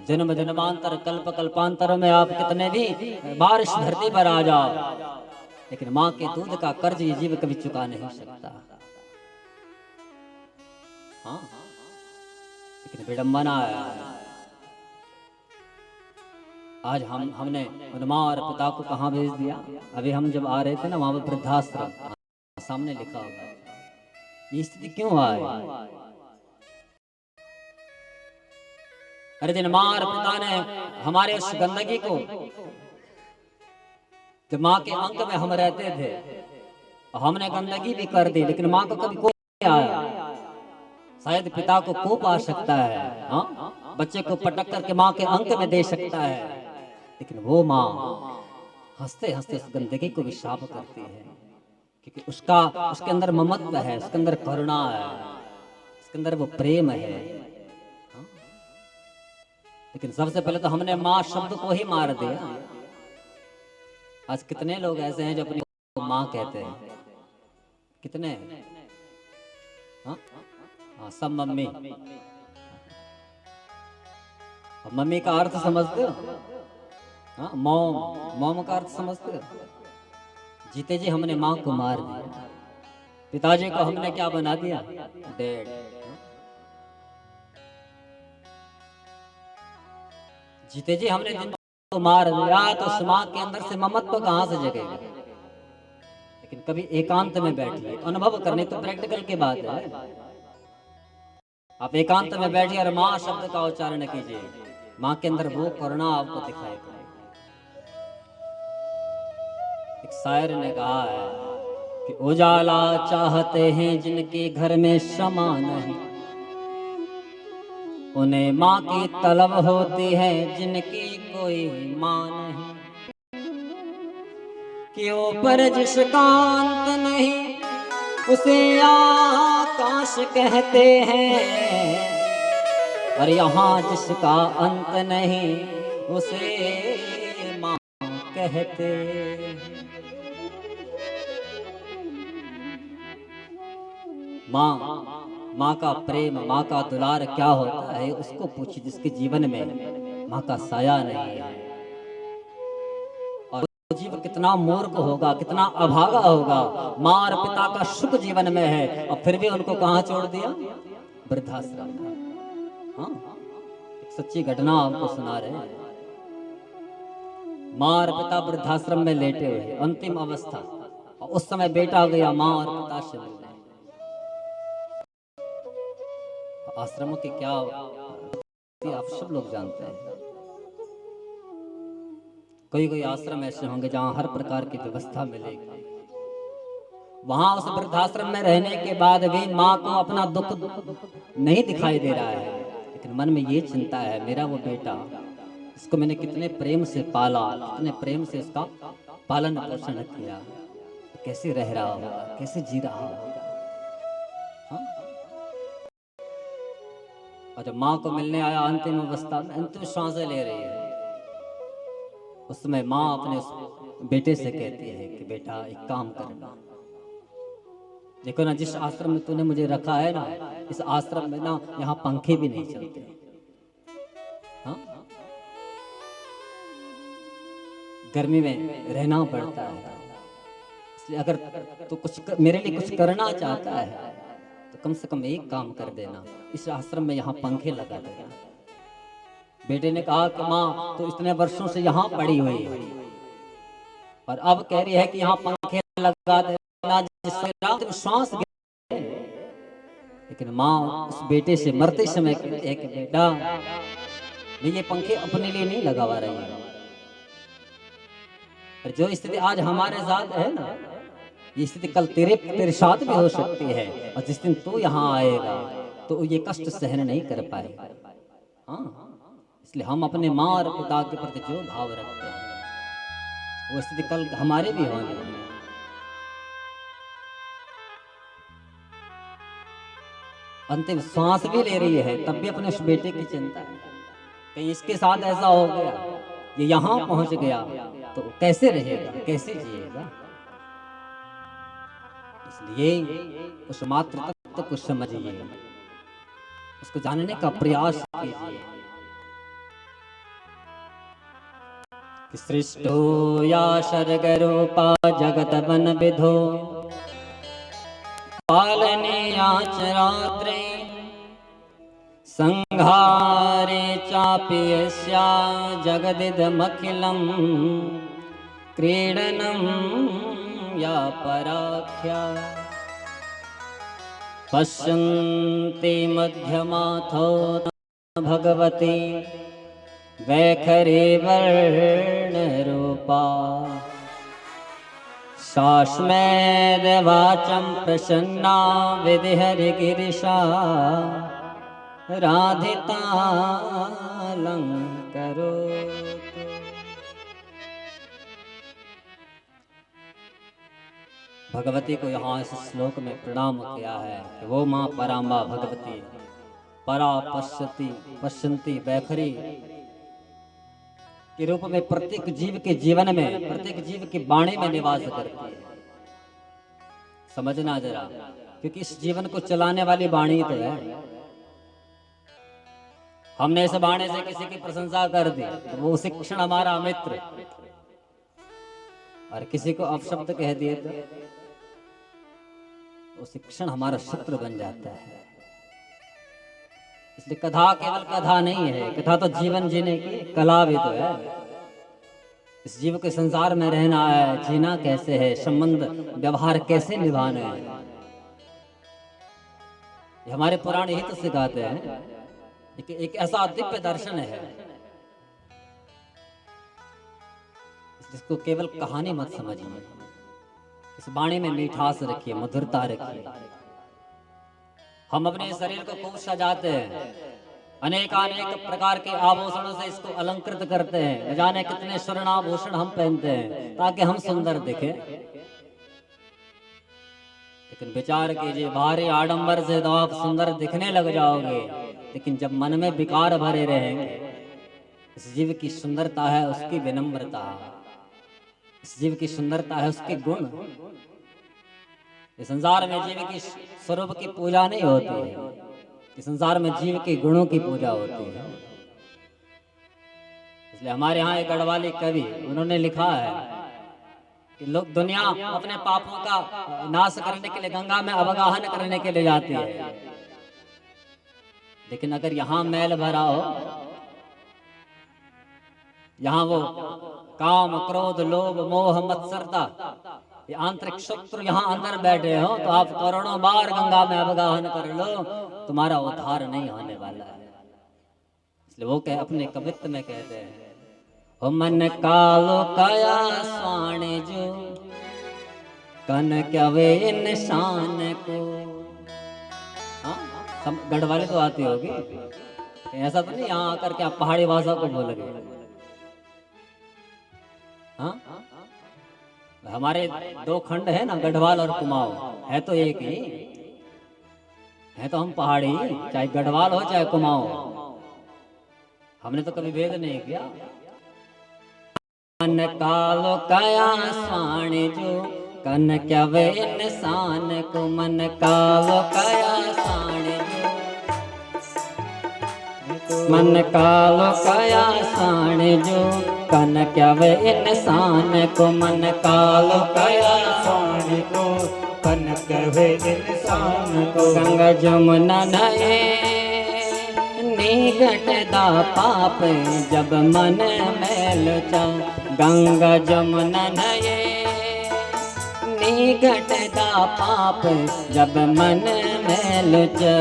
जन्म जन्मांतर कल्प कल्पांतर में आप कितने भी बार इस धरती पर आ जाओ, लेकिन माँ के दूध का कर्ज ये जीव कभी चुका नहीं सकता। हाँ, लेकिन विडंबना है आज हमने माँ और पिता को कहाँ भेज दिया। अभी हम जब आ रहे थे ना, वहां पर वृद्धाश्रम सामने लिखा हुआ, ये स्थिति क्यों आए? अरे दिन माँ और पिता ने हमारे उस गंदगी को, जब माँ के अंक में हम रहते थे, हमने गंदगी भी कर दी, लेकिन माँ को कभी कोई नहीं आया। शायद पिता को कोप आ सकता है, हाँ, बच्चे को पटक करके माँ के अंक में दे सकता है, लेकिन वो माँ हंसते हंसते उस गंदगी को भी साफ करती है, क्योंकि उसके अंदर ममत्व है, उसके अंदर करुणा है, उसके अंदर वो प्रेम है। हाँ? लेकिन सबसे पहले तो हमने माँ शब्द को ही मार दिया। आज कितने लोग ऐसे हैं जो अपनी माँ कहते हैं, कितने? हाँ, हाँ, सब मम्मी। मम्मी का अर्थ समझते हो? हाँ, मॉम, मॉम का अर्थ समझते हो? जीते जी हमने माँ को मार दिया, पिताजी को हमने क्या बना दिया? डैड। जीते जी हमने जिनको मार दिया, तो उस माँ के अंदर से ममत्व कहाँ से जगेगा? लेकिन कभी एकांत में बैठिए, अनुभव करने, तो प्रैक्टिकल की बात है। आप एकांत में बैठिए और माँ शब्द का उच्चारण कीजिए, माँ के अंदर वो करुणा आपको दिखाई पड़ेगी। एक शायर ने कहा है कि उजाला चाहते हैं जिनके घर में शमा नहीं, उन्हें माँ की तलब होती है जिनकी कोई माँ नहीं। कि ऊपर जिसका अंत नहीं उसे आकाश कहते हैं, और यहाँ जिसका अंत नहीं उसे माँ कहते हैं। माँ का प्रेम, माँ का दुलार क्या होता है, उसको पूछिए जिसके जीवन में माँ का साया नहीं है। और जीव कितना मूर्ख होगा, कितना अभागा होगा, माँ और पिता का सुख जीवन में है और फिर भी उनको कहाँ छोड़ दिया? वृद्धाश्रम में। हाँ, एक सच्ची घटना आपको सुना रहे हैं। माँ और पिता वृद्धाश्रम में लेटे हुए, अंतिम अवस्था, और उस समय बेटा गया माँ और पिता से मिलने। आश्रमों की क्या आप सब लोग जानते हैं। कोई कोई आश्रम ऐसे होंगे जहां हर प्रकार की व्यवस्था मिलेगी। वहां उस वृद्धाश्रम में रहने के बाद भी माँ को अपना दुख नहीं दिखाई दे रहा है, लेकिन मन में ये चिंता है, मेरा वो बेटा, इसको मैंने कितने प्रेम से पाला, कितने प्रेम से इसका पालन पोषण किया, कैसे रह रहा होगा, कैसे जी रहा होगा। हाँ? और जब माँ को मिलने आया अंतिम अवस्था में, अंतिम सांसें ले रही है, उस समय माँ अपने उस बेटे से कहती है कि बेटा एक काम करना, देखो ना, जिस आश्रम में तूने मुझे रखा है ना, इस आश्रम में ना यहाँ पंखे भी नहीं चलते। हाँ? गर्मी में रहना पड़ता है, इसलिए अगर तू मेरे लिए कुछ करना चाहता है तो कम से कम एक काम कर देना, इस आश्रम में यहाँ पंखे लगा देना। बेटे ने कहा कि माँ तो इतने वर्षों से यहाँ पड़ी हुई है और अब कह रही है कि यहाँ पंखे लगा देना जिससे रात में सांस गिरे। लेकिन माँ उस बेटे से मरते समय कहती है कि बेटा मैं ये पंखे अपने लिए नहीं लगवा रही हूँ, और जो स्थिति आज हमारे साथ है ना, ये स्थिति कल तेरे साथ भी हो सकती है, और जिस दिन तू यहाँ आएगा तो ये कष्ट सहन नहीं कर पाएगा। हाँ, इसलिए हम अपने माँ और पिता के प्रति जो भाव रखते हैं वो स्थिति कल हमारे भी होने है। अंतिम सांस भी ले रही है तब भी अपने उस बेटे की चिंता है, कहीं इसके साथ ऐसा हो गया, ये यहाँ पहुंच गया तो कैसे रहेगा, कैसे जिएगा। इसलिए उस मातृ तत्व को समझिए, उसको जानने का प्रयास कीजिए। कि सृष्टो या सर्ग रूपा जगत वन विधो पालनीया च रात्रे संहारे चापि यस्या जगदिदमखिलं क्रीडनं या पराख्या पश्यन्ति मध्यमाथो भगवती वैखरी वर्णरूपा शाश्मेदवाचं प्रसन्ना विधिहरिगिरिशा राधितालंकरोतु। भगवती को यहाँ इस श्लोक में प्रणाम किया है कि वो माँ पराम्बा भगवती परा पश्यति पश्यन्ति वैखरी के रूप में प्रत्येक जीव के जीवन में, प्रत्येक जीव की वाणी में निवास करती है। समझना जरा, क्योंकि इस जीवन को चलाने वाली वाणी तो है। हमने इस वाणी से किसी की प्रशंसा कर दी तो वो उसी क्षण हमारा मित्र, और किसी को अपशब्द कह दिए तो उसी क्षण हमारा शत्रु बन जाता है। इसलिए कथा केवल कथा नहीं है, कथा तो जीवन जीने की कला भी तो है। इस जीव के संसार में रहना है, जीना कैसे है, संबंध व्यवहार कैसे निभाना है, ये हमारे पुराण यही तो सिखाते हैं। एक ऐसा दिव्य दर्शन है जिसको केवल कहानी मत समझिए, इस वाणी में मिठास रखिए, मधुरता रखिए। हम अपने शरीर को खूब सजाते हैं, अनेक प्रकार के आभूषणों से इसको अलंकृत करते हैं, न जाने कितने स्वर्णाभूषण हम पहनते हैं ताकि हम सुंदर दिखे। लेकिन विचार कीजिए, बाहरी आडंबर से तो आप सुंदर दिखने लग जाओगे, लेकिन जब मन में विकार भरे रहेंगे, इस जीव की सुंदरता है उसकी विनम्रता, इस जीव की सुंदरता है उसके गुण। इस संसार में जीव की स्वरूप की पूजा नहीं होती है, इस संसार में जीव के गुणों की पूजा होती है। इसलिए हमारे यहाँ एक गढ़वाली कवि, उन्होंने लिखा है कि लोग दुनिया अपने पापों का नाश करने के लिए गंगा में अवगाहन करने के लिए जाती है, लेकिन अगर यहाँ मैल भरा हो, यहाँ वो काम क्रोध लोभ मोह मत्सरता, ये आंतरिक शत्रु यहाँ अंदर बैठे हो, तो आप करोड़ों बार गंगा में अवगाहन कर लो, तुम्हारा उद्धार नहीं होने वाला है। इसलिए वो अपने कवित्व में कहते हैं, हो मन कालो कया स्वाने जो कन कवे इंसान को। गढ़वाली तो आती होगी, ऐसा तो नहीं यहाँ आकर के आप पहाड़ी भाषा को बोल गए। हाँ, हमारे दो खंड है ना, गढ़वाल और कुमाऊं, है तो एक ही है, तो हम पहाड़ी, चाहे गढ़वाल हो चाहे कुमाऊं, हमने तो कभी भेद नहीं किया। मन कालो कया स्वाणी जो कन क्या वे इंसान को, मन कालो कया स्वाणी जो, मन कालो कया स्वाणी जो कन क्या वे इंसान को, मन कालो कया स्वाणी को कन क्या वे इंसान को। गंगा जमुना नए निगटदा पाप जब मन मैल चा, गंगा जमुना नए निगटदा पाप जब मन मैल चा।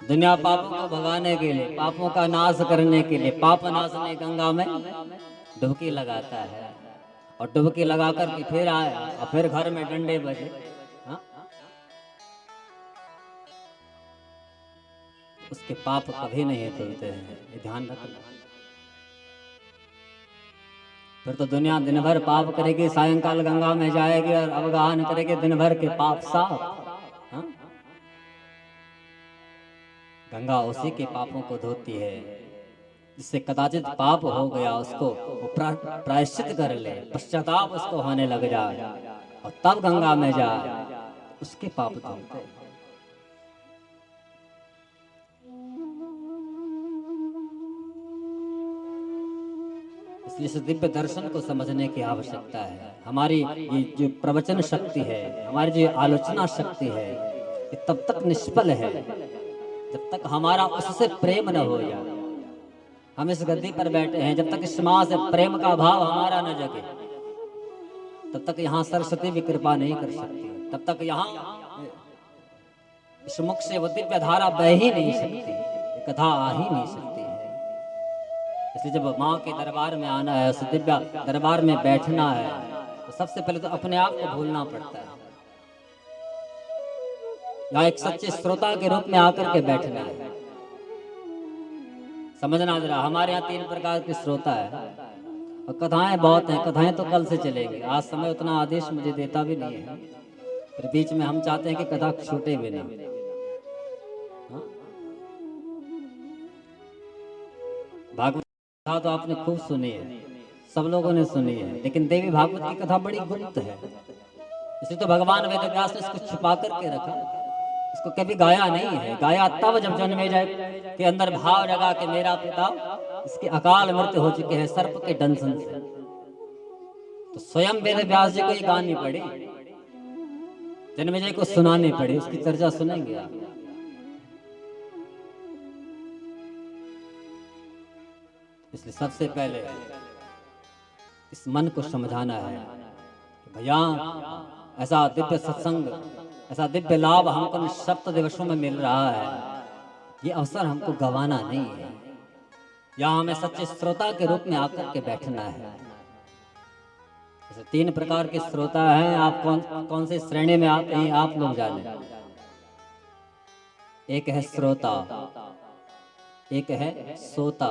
दुनिया पापों को भगाने के लिए, पापों का नाश करने के लिए, पाप नाशने गंगा में डुबकी लगाता है, और डुबकी लगाकर के फिर आया और फिर घर में डंडे बजे। हाँ? उसके पाप कभी नहीं धुलते हैं, ये ध्यान रखना। फिर तो दुनिया दिन भर पाप करेगी, सायंकाल गंगा में जाएगी और अवगाहन करेगी, दिन भर के पाप साफ। हाँ? गंगा उसी के पापों को धोती है, जिससे कदाचित पाप हो गया उसको प्रायश्चित कर ले, पश्चाताप उसको होने लग जाए, और तब गंगा में जाए, उसके पाप धोते। इसलिए इस दिव्य दर्शन को समझने की आवश्यकता है। हमारी ये जो प्रवचन शक्ति है, हमारी जो आलोचना शक्ति है, ये तब तक निष्फल है जब तक हमारा उससे प्रेम न हो जाए। हम इस गद्दी पर बैठे हैं, जब तक इस मां से प्रेम का भाव हमारा न जगे तब तक यहाँ सरस्वती भी कृपा नहीं कर सकती, तब तक यहाँ इस मुख से वो दिव्य धारा बह ही नहीं सकती, कथा आ ही नहीं सकती है। इसलिए जब माँ के दरबार में आना है, उस दिव्य दरबार में बैठना है, तो सबसे पहले तो अपने आप को भूलना पड़ता है। यहाँ एक सच्चे श्रोता के रूप में आकर के बैठना है। समझना जरा, हमारे यहाँ 3 प्रकार के श्रोता है और कथाएं बहुत हैं। कथाएं तो कल से चलेंगी, आज समय उतना आदेश मुझे देता भी नहीं है, फिर बीच में हम चाहते हैं कि कथा छूटे भी नहीं। हाँ? भागवत कथा तो आपने खूब सुनी है, सब लोगों ने सुनी है, लेकिन देवी भागवत की कथा बड़ी गुप्त है। इसे तो भगवान वेदव्यास ने इसको छुपा करके रखा, इसको कभी गाया नहीं है। गाया तब जब जन्मेजय के अंदर भाव जगा कि मेरा पिता इसकी अकाल मृत्यु हो चुके हैं सर्प के दंशन से, तो स्वयं वेदव्यास जी को ये गानी पड़ी, जन्मेजय को सुनानी पड़ी। उसकी चर्चा सुनेंगे आप। इसलिए सबसे पहले इस मन को समझाना है कि भैया ऐसा दिव्य सत्संग, ऐसा दिव्य लाभ हमको 7 दिवसों में मिल रहा है, ये अवसर हमको गंवाना नहीं है। यहाँ हमें सच्चे श्रोता के रूप में आकर के बैठना है। जैसे 3 प्रकार के श्रोता हैं, आप कौन से श्रेणी में आते हैं आप लोग जाने। एक है श्रोता, एक है सोता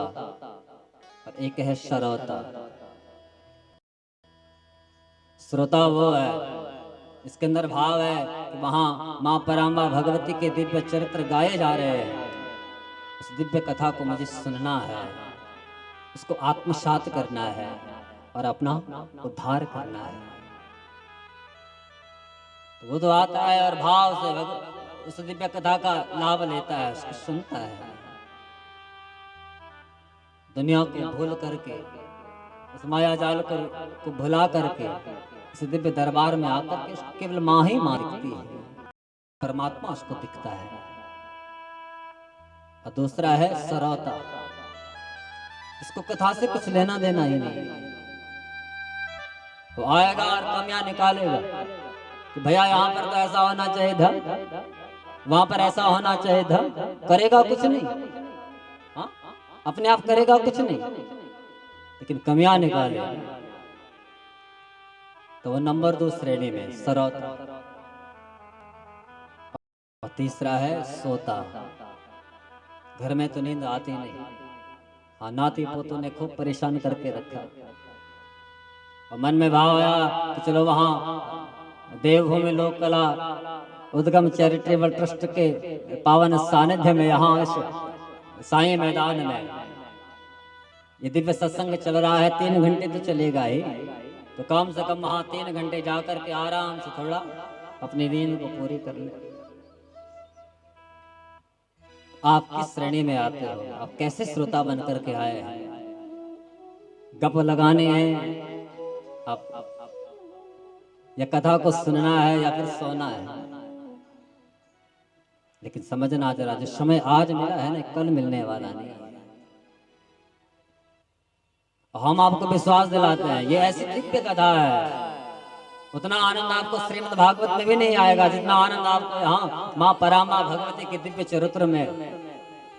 और एक है शरोता। श्रोता वो है इसके अंदर भाव है कि वहां मां पराम्बा भगवती के दिव्य चरित्र गाए जा रहे हैं, उस दिव्य कथा को मुझे सुनना है, उसको आत्मसात करना है और अपना उद्धार करना है। तो वो तो आता है और भाव से उस दिव्य कथा का लाभ लेता है, उसको सुनता है, दुनिया को भूल करके, उस माया जाल को भुला करके इस दिव्य दरबार में आकर के उसको केवल मां ही मां दिखती है, परमात्मा उसको दिखता है। और दूसरा है सरोता, इसको कथा से कुछ लेना देना ही नहीं। तो आएगा और कमियां निकालेगा कि भैया यहाँ पर तो ऐसा होना चाहिए था, वहां पर ऐसा होना चाहिए था, करेगा कुछ नहीं। हाँ? अपने आप करेगा कुछ नहीं, लेकिन कमियां निकालेगा। तो वो नंबर 2 श्रेणी में सरोता। और तीसरा है सोता, घर में तो नींद आती नहीं, हाँ नाती पोतों ने खूब परेशान करके रखा और मन में भाव आया कि चलो वहां देवभूमि लोक कला उद्गम चैरिटेबल ट्रस्ट के पावन सानिध्य में, यहाँ इस साईं मैदान में ये दिव्य सत्संग चल रहा है। 3 घंटे तो चलेगा ही, तो कम से कम वहां 3 घंटे जाकर के आराम से थोड़ा अपनी नींद को पूरी कर ले। आप किस श्रेणी में आते हो, आप कैसे श्रोता बनकर के आए हैं? गप लगाने हैं आप, या कथा को सुनना है या फिर सोना है? लेकिन समझना जरा, जो समय आज मिला है ना, कल मिलने वाला नहीं है। हम आपको विश्वास दिलाते हैं ये ऐसी दिव्य कथा है, उतना आनंद आपको श्रीमद् भागवत में भी नहीं आएगा जितना आनंद आपको यहाँ माँ परामा भगवती के दिव्य चरित्र में।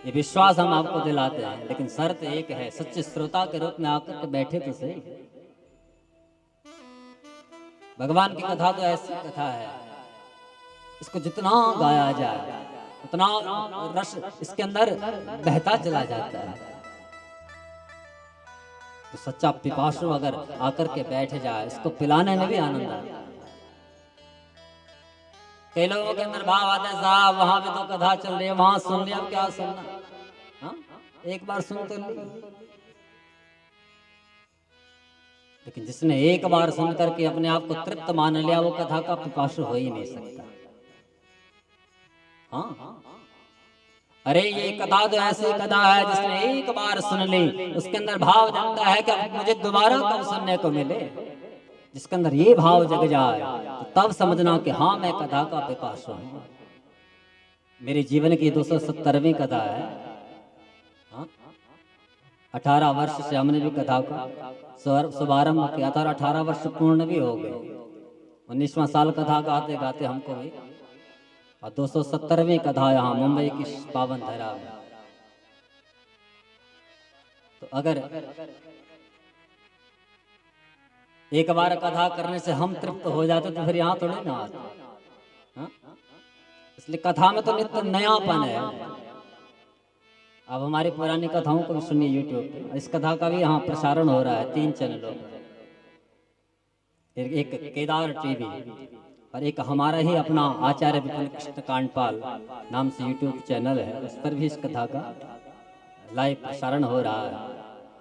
ये विश्वास हम आपको दिलाते हैं, लेकिन शर्त एक है, सच्चे श्रोता के रूप में आकर के बैठे तो सही। भगवान की कथा तो ऐसी कथा है, इसको जितना गाया जाए उतना रस इसके अंदर बहता चला जाता है। तो सच्चा पिपासु अगर आकर के बैठ जाए, इसको पिलाने में भी आनंद आता है। कई लोगों के अंदर भाव आता है, साहब वहां भी तो कथा चल रही है, वहां सुन लिया, अब क्या सुनना। हाँ? एक बार सुन तो ली। लेकिन जिसने एक बार सुन करके अपने आप को तृप्त मान लिया, वो कथा का पिपासु हो ही नहीं सकता। हाँ, अरे ये कथा तो ऐसी कथा है जिसने एक बार सुन ली, उसके अंदर भाव जगता है कि मुझे दोबारा कब सुनने को मिले। जिसके अंदर ये भाव जग जाए तो तब समझना कि हाँ मैं कथा का पिपासु हूँ। मेरे जीवन की 270वीं कथा है। हाँ? 18 वर्ष से हमने भी कथा का शुभारंभ किया था और 18 वर्ष पूर्ण भी हो गए। 19वां साल कथा गाते गाते हमको भी, और 270वीं कथा यहाँ मुंबई की पावन धरा में। तो अगर एक बार कथा करने से हम तृप्त हो जाते तो फिर यहाँ थोड़ी ना आते। हाँ? इसलिए कथा में तो नित्य नयापन है। अब हमारी पुरानी कथाओं को भी सुनिए यूट्यूब पे। इस कथा का भी यहाँ प्रसारण हो रहा है 3 चैनलों पर। एक केदार टीवी और एक हमारा ही अपना आचार्य विपिन कृष्ण कांडपाल नाम से यूट्यूब चैनल है, उस पर भी इस कथा का लाइव प्रसारण हो रहा है।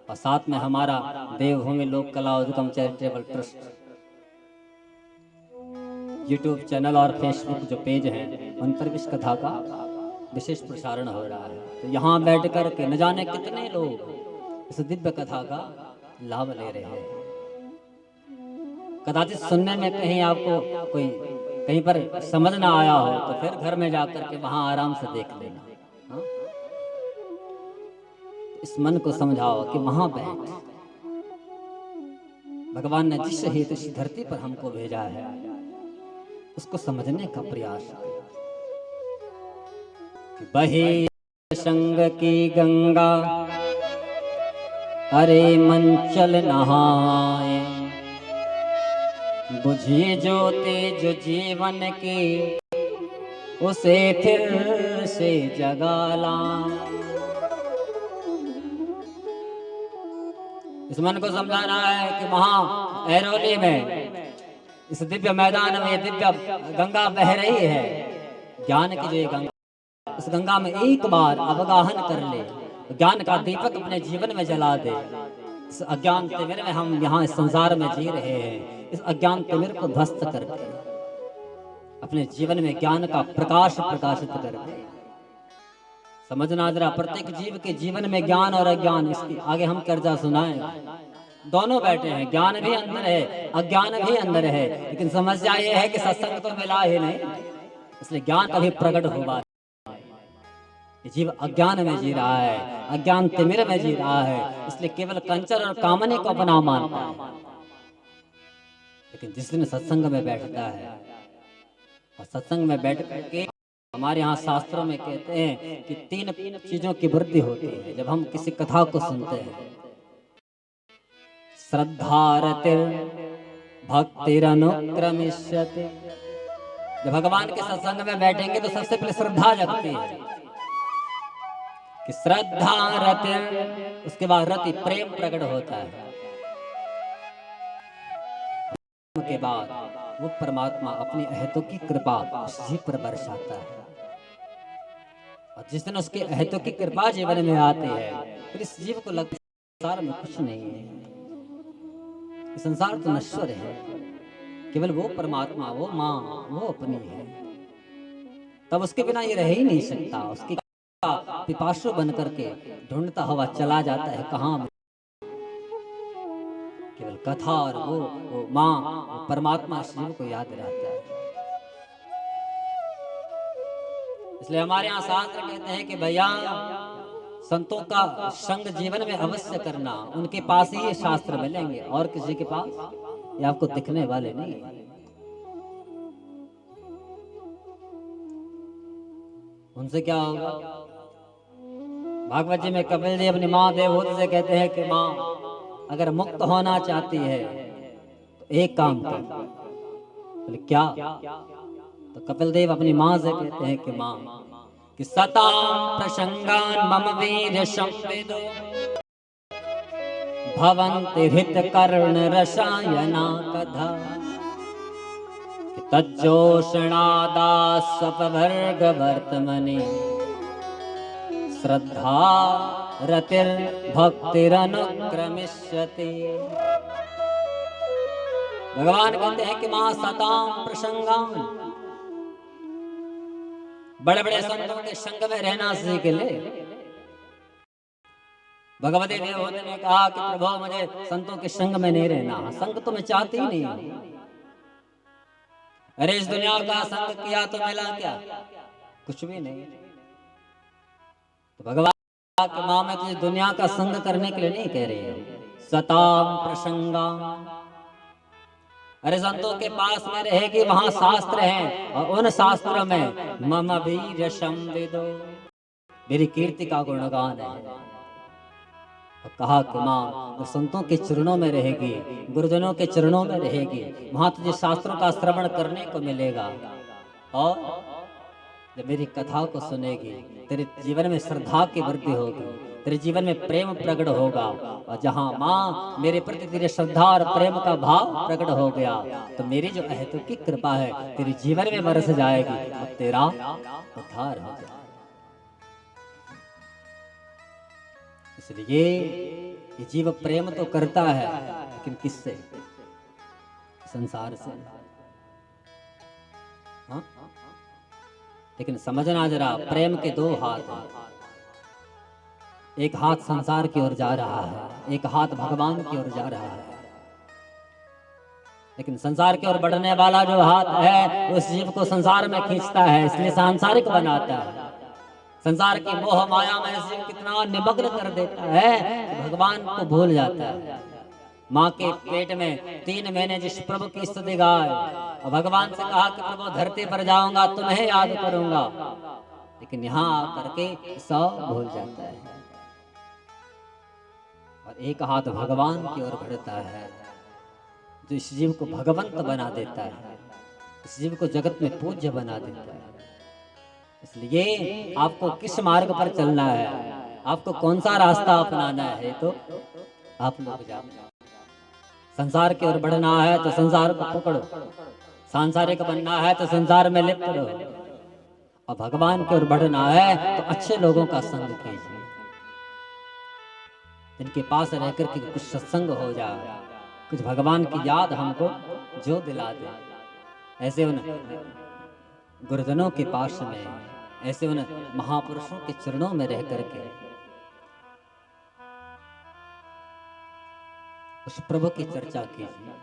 और साथ में हमारा देवभूमि लोक कला उद्गम चैरिटेबल ट्रस्ट यूट्यूब चैनल और फेसबुक जो पेज हैं उन पर भी इस कथा का विशेष प्रसारण हो रहा है। तो यहाँ बैठ कर के न जाने कितने लोग इस दिव्य कथा का लाभ ले रहे हैं। कदाचित सुनने में कहीं आपको कोई कहीं पर समझ ना आया हो तो फिर घर में जाकर के वहां आराम से देख लेना। हाँ? इस मन को समझाओ कि वहां बैठ, भगवान ने जिस हेतु इस धरती पर हमको भेजा है उसको समझने का प्रयास करो। बहे संग की गंगा अरे मन चल नहाए, बुझी जो तेज जीवन की उसे फिर से जगा ला। इस मन को समझाना है कि वहां ऐरोली में इस दिव्य मैदान में दिव्य गंगा बह रही है, ज्ञान की जो गंगा, उस गंगा में एक बार अवगाहन कर ले, ज्ञान का दीपक अपने जीवन में जला दे। इस अज्ञान तिमिर में हम यहाँ इस संसार में जी रहे हैं, इस अज्ञान तिमिर को ध्वस्त करके अपने जीवन में ज्ञान का प्रकाश प्रकाशित करके समझना जरा। प्रत्येक जीव के जीवन में ज्ञान और अज्ञान, इसकी आगे हम कर्जा सुनाए, दोनों बैठे हैं। ज्ञान भी अंदर है, अज्ञान भी अंदर है, लेकिन समस्या ये है कि सत्संग तो मिला ही नहीं, इसलिए ज्ञान कभी प्रकट होगा। जीव अज्ञान में जी रहा है, अज्ञान तिमिर में जी रहा है, इसलिए केवल कंचन और कामने को अपना मानता है। लेकिन जिस दिन सत्संग में बैठता है और सत्संग में बैठ करके, हमारे यहाँ शास्त्रों में कहते हैं कि 3 चीजों की वृद्धि होती है जब हम किसी कथा को सुनते हैं। श्रद्धा रतिर भक्तिरनुक्रमिष्यते। जब भगवान के सत्संग में बैठेंगे तो सबसे पहले श्रद्धा जगती है कि श्रद्धा रतिर, उसके बाद रति प्रेम प्रकट होता है, के बाद वो परमात्मा अपनी अहेतु की कृपा उस जीव पर बरसाता है। और जिस दिन उसके अहेतु की कृपा जीवन में आती है फिर इस जीव को लगता है संसार में कुछ नहीं है, संसार तो नश्वर है, केवल वो परमात्मा, वो माँ, वो अपनी है। तब उसके बिना ये रह ही नहीं सकता। उसकी पिपासु बन करके ढूंढता हुआ चला जाता है कहाँ में, केवल कथा और वो माँ, वो परमात्मा शिव को याद रहता है। इसलिए हमारे यहाँ शास्त्र कहते हैं कि भैया संतों का संग जीवन में अवश्य करना, उनके पास ही ये शास्त्र मिलेंगे और किसी के पास ये आपको दिखने वाले नहीं। उनसे क्या होगा? भागवत जी में कपिल जी अपनी माँ देवहूति से कहते हैं कि माँ अगर मुक्त होना चाहती है तो एक काम कर। बोले क्या? तो कपिल देव अपनी माँ से कहते हैं कि माँ कि सतां प्रसंगान मम वीर संवेदो भवन्ति हित कर्ण रसायना कथा तज्जोषणादास्वपवर्ग वर्तमनि श्रद्धा रतिर भक्तिरनुक्रमिष्यति। भगवान कहते हैं कि मां सतां प्रसंगान, बड़े बड़े संतों के संग में रहना सीख ले। भगवती देवहूति ने कहा कि प्रभु मुझे संतों के संग में नहीं रहना, संग तो मैं चाहती ही नहीं हूं। अरे इस दुनिया का संग किया तो मिला क्या? कुछ भी नहीं। तो भगवान की मां मैं तुझे दुनिया का संग करने के लिए नहीं कह रही हूं। सताम प्रसंगा, अरे संतों के पास में रहेगी, वहां शास्त्र हैं और उन शास्त्रों में मम वीर संविदो, मेरी कीर्ति का गुणगान है। और कहा कि मां तो संतों के चरणों में रहेगी, गुरुजनों के चरणों में रहेगी, वहां तुझे शास्त्रों का श्रवण करने को मिलेगा। और जब मेरी कथा को सुनेगी तेरे जीवन में श्रद्धा की वृद्धि होगी, तेरे जीवन में प्रेम प्रकट होगा। और जहां माँ मेरे प्रति तेरे श्रद्धा और प्रेम का भाव प्रकट हो गया तो मेरी जो अहेतुक की कृपा है तेरे जीवन में बरस जाएगी और तेरा उद्धार हो जाएगा। इसलिए ये जीव प्रेम तो करता है लेकिन किससे? संसार से। हाँ? लेकिन समझना जरा, प्रेम के दो हाथ हैं। एक हाथ संसार की ओर जा रहा है, एक हाथ भगवान की ओर जा रहा है। लेकिन संसार की ओर बढ़ने वाला जो हाथ है उस जीव को संसार में खींचता है, इसलिए सांसारिक बनाता है। संसार की मोह माया में जीव कितना निमग्न कर देता है कि भगवान को भूल जाता है। माँ के पेट में 3 महीने जिस प्रभु की स्तुति गाए और भगवान से कहा कि प्रभु धरती पर जाऊंगा तुम्हें याद करूंगा, लेकिन यहाँ आकर के सब भूल जाता है। और एक हाथ भगवान की ओर बढ़ता है जो इस जीव को भगवंत बना देता है, इस जीव को जगत में पूज्य बना देता है। इसलिए आपको किस मार्ग पर चलना है, आपको कौन सा रास्ता अपनाना है तो आप लोग जानो। संसार की ओर बढ़ना है तो संसार को पकड़ो, सांसारिक बनना है तो संसार में लिप्त रहो, और भगवान की ओर बढ़ना है तो अच्छे लोगों का संग कीजिए, जिनके पास रहकर के कुछ सत्संग हो जाए, कुछ भगवान की याद हमको जो दिला दे। ऐसे उन गुरुजनों के पास में, ऐसे उन महापुरुषों के चरणों में रह करके उस प्रभु की चर्चा कीजिए।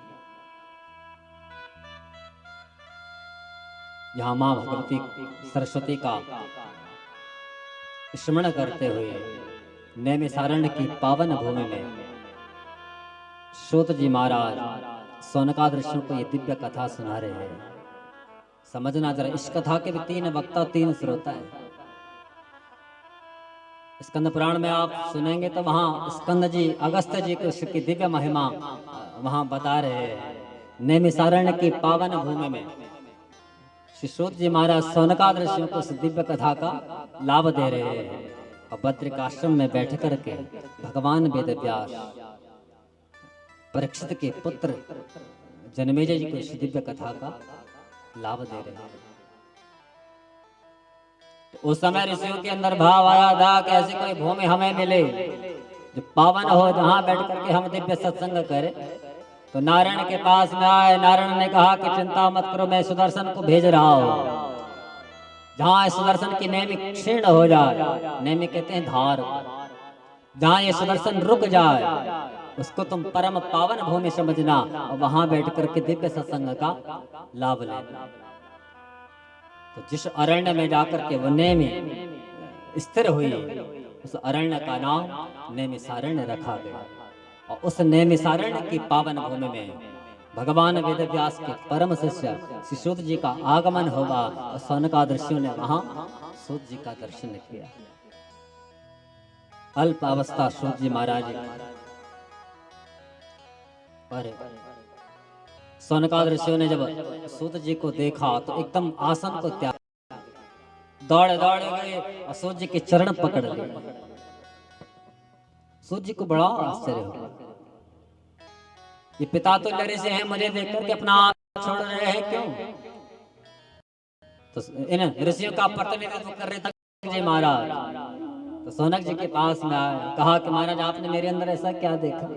यहाँ मां भगवती सरस्वती का स्मरण करते हुए नैमिषारण्य की पावन भूमि में सूत जी महाराज सौनकादि ऋषियों को ये दिव्य कथा सुना रहे हैं। समझना जरा, इस कथा के भी 3 वक्ता 3 श्रोता है। स्कंद पुराण में आप सुनेंगे तो वहां स्कंद जी अगस्त जी की दिव्य महिमा वहां बता रहे हैं। नैमिषारण्य की पावन भूमि में श्री सूत जी महाराज सौनकादि ऋषियों को इस दिव्य कथा का लाभ दे रहे हैं। और बद्रिकाश्रम में बैठ करके भगवान वेद व्यास परीक्षित के पुत्र जन्मेजय जी को इस दिव्य कथा का लाभ दे रहे हैं। तो उस समय ऋषियों के अंदर भाव आया था कि ऐसी कोई भूमि हमें मिले जो पावन हो, जहां बैठ करके हम दिव्य सत्संग करें। तो नारायण के पास में आए। नारायण ने कहा कि चिंता मत करो, मैं सुदर्शन को भेज रहा हूं। जहां सुदर्शन की नेमी क्षीण हो जाए, नेमी कहते हैं धार, जहां ये सुदर्शन रुक जाए उसको तुम परम पावन भूमि समझना और वहां बैठ करके दिव्य सत्संग का लाभ लेना। तो जिस अरण्य में जाकर के वो नेमी स्थिर हुई, उस अरण्य का नाम नैमिषारण्य रखा गया। और उस नैमिषारण्य की पावन भूमि में भगवान वेद व्यास के परम शिष्य श्री सूत जी का आगमन होगा और सौनकादि ऋषियों ने वहां सूत जी का दर्शन किया। अल्प अवस्था सूत जी महाराज पर सौनकादि ऋषियों ने जब सूत जी को देखा तो एकदम आसन को त्याग दौड़ दौड़ गए और सूत जी के चरण पकड़ लिए। सूत जी को बड़ा आश्चर्य हो, ये पिता तो लड़े से हैं, मुझे देख करके अपना हाथ छोड़ रहे हैं क्यों? तो इन ऋषियों का प्रतिनिधित्व कर रहे थे जी महाराज। तो सौनक जी के पास में आए, कहा कि महाराज आपने मेरे अंदर ऐसा क्या देखा?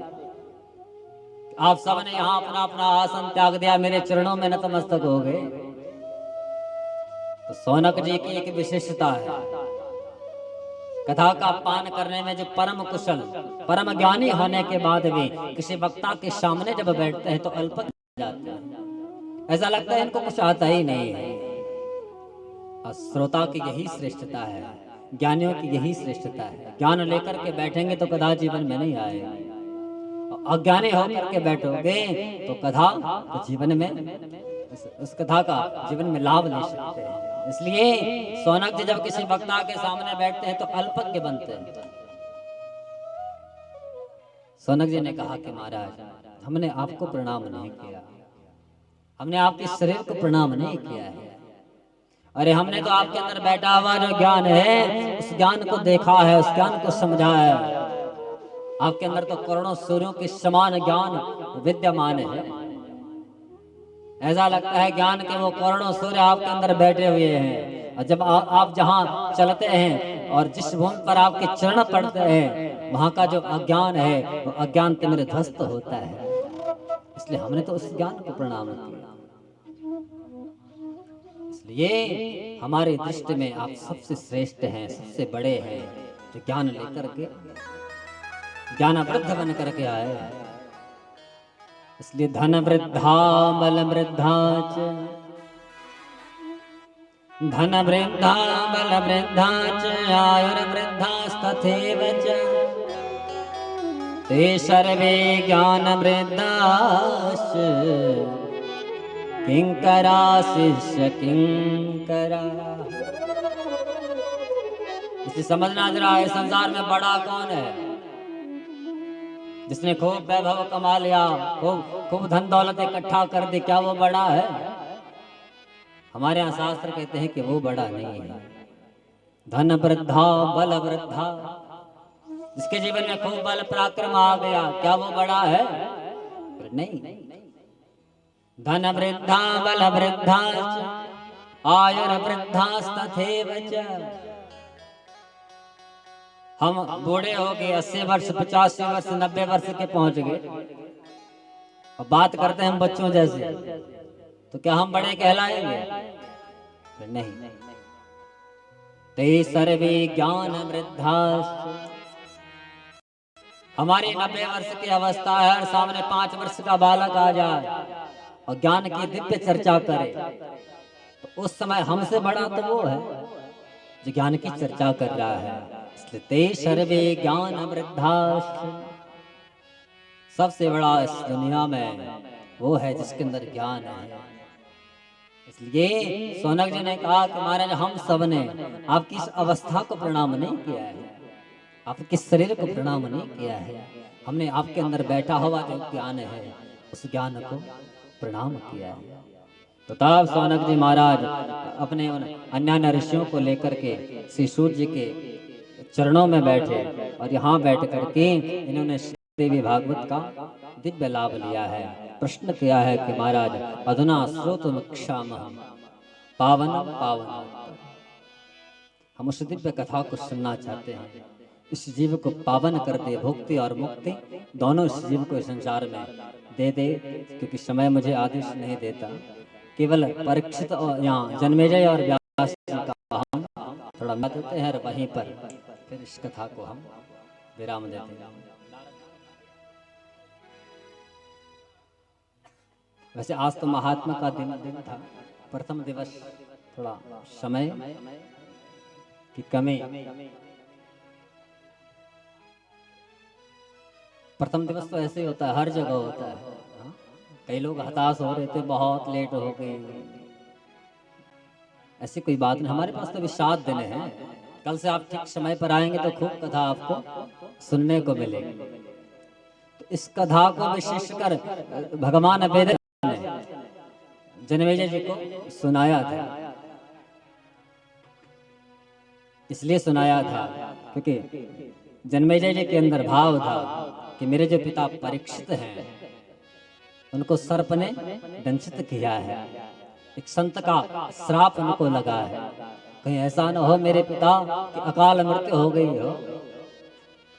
आप सबने यहाँ अपना अपना आसन त्याग दिया, मेरे चरणों में नतमस्तक हो गए। तो तो शौनक जी की एक विशेषता है, कथा का पान करने में जो परम कुशल परम ज्ञानी होने के बाद भी किसी वक्ता के सामने जब बैठते हैं तो अल्पज्ञ जाते हैं, ऐसा लगता है इनको कुछ आता ही नहीं है। और श्रोता की यही श्रेष्ठता है, ज्ञानियों की यही श्रेष्ठता है। ज्ञान लेकर के बैठेंगे तो कदा जीवन में नहीं आएगा, अज्ञानी होकर के बैठोगे तो कथा तो जीवन में उस कथा का जीवन में लाभ ले सकते हैं। इसलिए शौनक जी जब किसी वक्ता के सामने बैठते हैं तो अल्पज्ञ बनते हैं। शौनक जी ने कहा कि महाराज, हमने आपको प्रणाम नहीं किया, हमने आपके शरीर को प्रणाम नहीं किया है। अरे हमने तो आपके अंदर बैठा हुआ जो ज्ञान है उस ज्ञान को देखा है, उस ज्ञान को समझा है। आपके अंदर तो करोड़ों सूर्यों के समान ज्ञान विद्यमान है। ऐसा लगता है ज्ञान के वो करोड़ों सूर्य आपके अंदर बैठे हुए हैं। और जब आप जहाँ चलते हैं और जिस भूमि पर आपके चरण पड़ते हैं वहां का जो अज्ञान है वो अज्ञान के मेरे ध्वस्त होता है। इसलिए हमने तो उस ज्ञान को प्रणाम किया। इसलिए हमारे दृष्टि में आप सबसे श्रेष्ठ हैं, सबसे बड़े हैं, जो ज्ञान लेकर के ज्ञान वृद्ध बन करके आए। इसलिए धन वृद्धा बल वृद्धा च, धन वृद्धा बल वृद्धा च आयुर्वृद्धास्तथैव च, ते सर्वे ज्ञान वृद्धाश्च किंकरा शिष्य किंकरा। इसलिए समझना जरा, इस संसार में बड़ा कौन है? जिसने खूब वैभव कमा लिया, खूब धन दौलत इकट्ठा कर दी, क्या वो बड़ा है? हमारे यहाँ शास्त्र कहते हैं कि वो बड़ा नहीं है। धन वृद्धा बल वृद्धा, जिसके जीवन में खूब बल पराक्रम आ गया, क्या वो बड़ा है? नहीं। धन वृद्धा बल वृद्धा आयुर्वृद्धास्तथैव च। हम बूढ़े हो गए, 80 वर्ष 85 वर्ष 90 वर्ष के पहुंच गए और बात करते हैं हम बच्चों जैसे, तो क्या हम बड़े कहलाएंगे? नहीं। ते सर्वे ज्ञान वृद्धाश्च। हमारी 90 वर्ष की अवस्था है और सामने 5 वर्ष का बालक आ जाए और ज्ञान की दिव्य चर्चा करे, तो उस समय हमसे बड़ा तो वो है जो ज्ञान की चर्चा कर रहा है। इसलिए ते सर्वे ज्ञान वृद्धाश्च, सबसे बड़ा इस दुनिया में वो है जिसके अंदर ज्ञान है। इसलिए शौनक जी ने कहा कि महाराज, हम सब ने आपकी इस अवस्था को प्रणाम नहीं किया है, आपके शरीर को प्रणाम नहीं किया है, हमने आपके अंदर बैठा हुआ जो ज्ञान है उस ज्ञान को प्रणाम किया है। तो तब शौनक जी महाराज अपने उन अन्य ऋषियों को लेकर के श्री सूर्य जी के चरणों में बैठे और यहाँ बैठ करके इन्होंने देवी भागवत का दिव्य लाभ लिया है। प्रश्न किया है कि महाराज, अधुना श्रोतुम इच्छामः पावन पावन, हम उस दिव्य कथा को सुनना चाहते हैं। इस जीव को पावन कर दे, भुक्ति और मुक्ति दोनों इस जीव को इस संसार में दे दे, क्योंकि समय मुझे आदेश नहीं देता। केवल परीक्षित और यहाँ जन्मेजय और व्यास जी का हम थोड़ा मत देते हैं और वहीं पर फिर इस कथा को हम विराम देते हैं। वैसे आज तो महात्मा का दिन था, प्रथम दिवस थोड़ा समय की कमी, प्रथम दिवस तो ऐसे ही होता है, हर जगह होता है। हाँ? कई लोग हताश हो रहे थे, बहुत लेट हो गई, ऐसी कोई बात नहीं। हमारे पास तो अभी 7 दिन है, कल से आप ठीक समय पर आएंगे तो खूब कथा आपको सुनने को मिलेगी। तो इस कथा को विशेषकर भगवान वेद ने जन्मेजय जी को सुनाया था, इसलिए सुनाया था क्योंकि जन्मेजय जी के अंदर भाव था कि मेरे जो पिता परीक्षित हैं उनको सर्प ने दंशित किया है, एक संत का श्राप उनको लगा है, कहीं ऐसा न हो मेरे पिता की अकाल मृत्यु हो गई हो।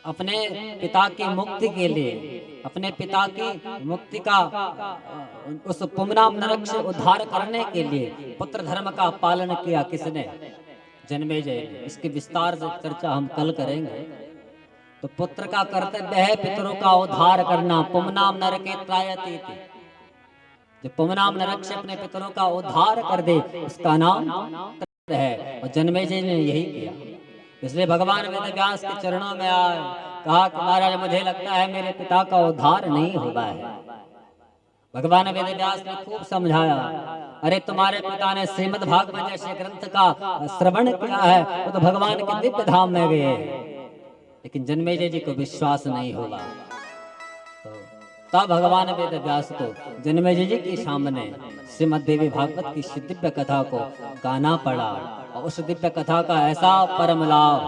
अपने पिता की मुक्ति के लिए, अपने पिता की मुक्ति का उस पुमनाम नरक से उद्धार करने के लिए पुत्र धर्म का पालन किया किसने? जन्मेजय ने। इसकी विस्तार से चर्चा हम कल करेंगे। तो पुत्र का कर्तव्य है पितरों का उद्धार करना। पुमनाम नरके त्रायते थी, जो पुमनाम नरक से अपने पितरों का उद्धार कर दे उसका नाम है, और जन्मेजय ने यही किया। इसलिए भगवान वेद व्यास के चरणों में आए, कहा कि महाराज मुझे लगता है मेरे पिता का उद्धार नहीं हुआ है। भगवान वेद व्यास ने खूब समझाया, अरे तुम्हारे पिता ने श्रीमद् भागवत जैसे ग्रंथ का श्रवण किया है, वो तो भगवान के दिव्य धाम में गए, लेकिन जन्मेजय जी को विश्वास नहीं होगा। तो तब भगवान वेद व्यास को जन्मेजय जी के सामने श्रीमद् देवी भागवत की दिव्य कथा को गाना पड़ा, और उस दिव्य कथा का ऐसा परम लाभ।